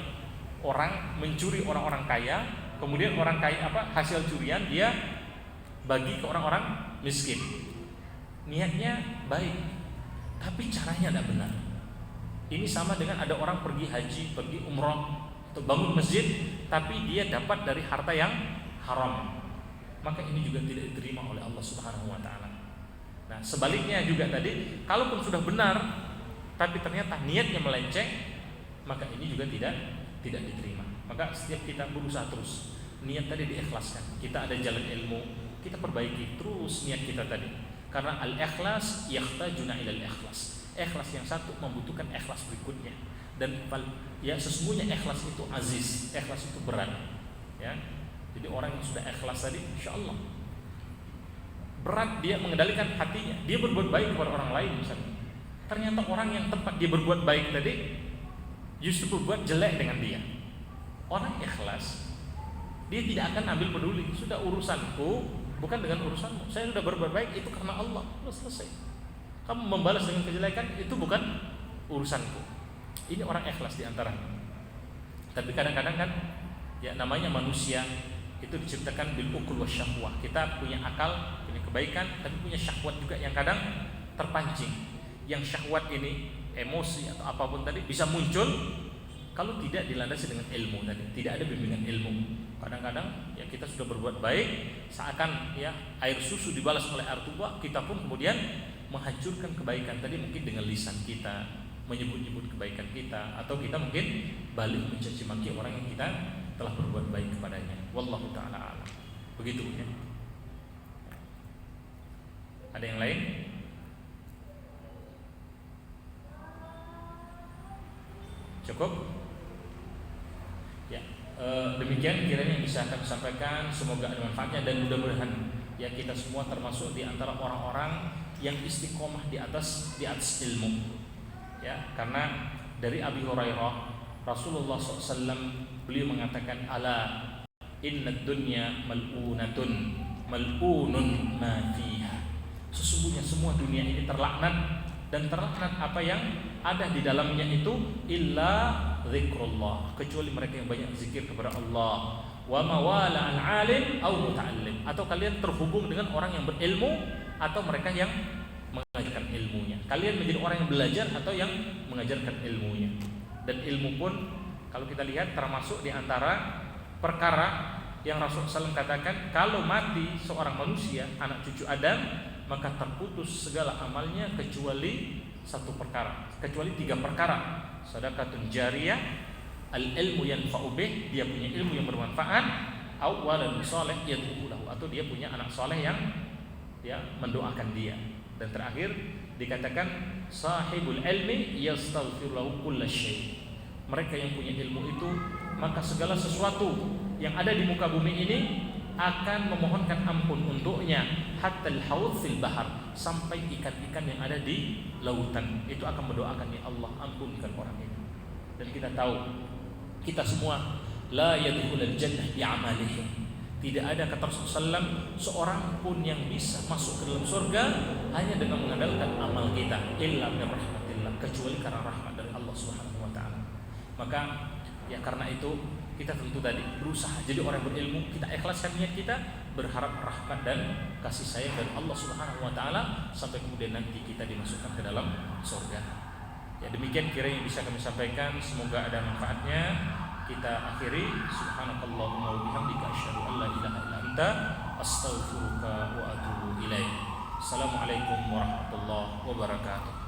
orang mencuri orang-orang kaya, kemudian orang kaya hasil curian dia bagi ke orang-orang miskin. Niatnya baik, tapi caranya tidak benar. Ini sama dengan ada orang pergi haji, pergi umroh, bangun masjid, tapi dia dapat dari harta yang haram. Maka ini juga tidak diterima oleh Allah Subhanahu wa Ta'ala. Nah, sebaliknya juga tadi, kalaupun sudah benar, tapi ternyata niatnya melenceng, maka ini juga tidak diterima. Maka setiap kita berusaha terus, niat tadi diikhlaskan. Kita ada jalan ilmu, kita perbaiki terus niat kita tadi. Karena al-ikhlas yahtajuna ilal ikhlas. Ikhlas yang satu membutuhkan ikhlas berikutnya. Dan sesungguhnya ikhlas itu aziz, ikhlas itu berat. Jadi orang yang sudah ikhlas tadi, insya Allah berat dia mengendalikan hatinya. Dia berbuat baik kepada orang lain misalnya, Ternyata orang yang tempat dia berbuat baik tadi justru berbuat jelek dengan dia. Orang ikhlas, dia tidak akan ambil peduli. Sudah urusanku bukan dengan urusanmu. Saya sudah berbuat baik itu karena Allah. Sudah selesai. Kamu membalas dengan kejelekan itu bukan urusanku. Ini orang ikhlas di antara. Tapi kadang-kadang kan ya namanya manusia itu diciptakan bil ukul wasyahwah. Kita punya akal, punya kebaikan, tapi punya syahwat juga yang kadang terpancing. Yang syahwat ini, emosi atau apapun tadi bisa muncul kalau tidak dilandasi dengan ilmu tadi, tidak ada bimbingan ilmu. Kadang-kadang ya kita sudah berbuat baik, seakan ya air susu dibalas oleh air tuba, kita pun kemudian menghancurkan kebaikan tadi mungkin dengan lisan kita, menyebut-nyebut kebaikan kita, atau kita mungkin balik mencaci maki orang yang kita telah berbuat baik kepadanya. Wallahu taala a'lam. Begitu ya. Ada yang lain? Cukup? Ya, demikian kiranya yang bisa kami sampaikan. Semoga ada manfaatnya dan mudah-mudahan ya kita semua termasuk di antara orang-orang yang istiqomah di atas ilmu. Ya, karena dari Abi Hurairah Rasulullah SAW beliau mengatakan ala inna dunya mal'unatun mal'unun ma fiha. Sesungguhnya semua dunia ini terlaknat, dan terlaknat apa yang ada di dalamnya itu illa zikrullah, kecuali mereka yang banyak zikir kepada Allah. Wa mawala al-alim au muta'allim, atau kalian terhubung dengan orang yang berilmu atau mereka yang mengajarkan ilmunya. Kalian menjadi orang yang belajar atau yang mengajarkan ilmunya. Dan ilmu pun kalau kita lihat termasuk di antara perkara yang Rasulullah SAW katakan, kalau mati seorang manusia, anak cucu Adam, maka terputus segala amalnya kecuali satu perkara, kecuali 3 perkara. Sedekatun jariyah, al-ilmu yanfa'u bih, dia punya ilmu yang bermanfaat, aw waladun saleh yad'u lahu, atau dia punya anak saleh yang ya mendoakan dia. Dan terakhir dikatakan sahibul ilmi yastaghfir lahu kullasyai. Mereka yang punya ilmu itu maka segala sesuatu yang ada di muka bumi ini akan memohonkan ampun untuknya, hatta al-haud fil bahar, sampai ikan-ikan yang ada di lautan itu akan mendoakan, ya Allah ampunkan orang ini. Dan kita tahu kita semua la yadkhulul jannah bi'amalihi, tidak ada kata Rasulullah SAW seorang pun yang bisa masuk ke dalam surga hanya dengan mengandalkan amal kita, illa min rahmatillah, kecuali karena rahmat dari Allah Subhanahu wa taala. Maka ya karena itu kita tentu tadi berusaha jadi orang berilmu, kita ikhlaskan niat kita, berharap rahmat dan kasih sayang dari Allah Subhanahu wa taala sampai kemudian nanti kita dimasukkan ke dalam surga. Ya demikian kira yang bisa kami sampaikan, semoga ada manfaatnya. Kita akhiri, subhanakallahumma wa bihamdika asyhadu an la ilaha illa anta astaghfiruka wa atubu ilaik. Assalamualaikum warahmatullahi wabarakatuh.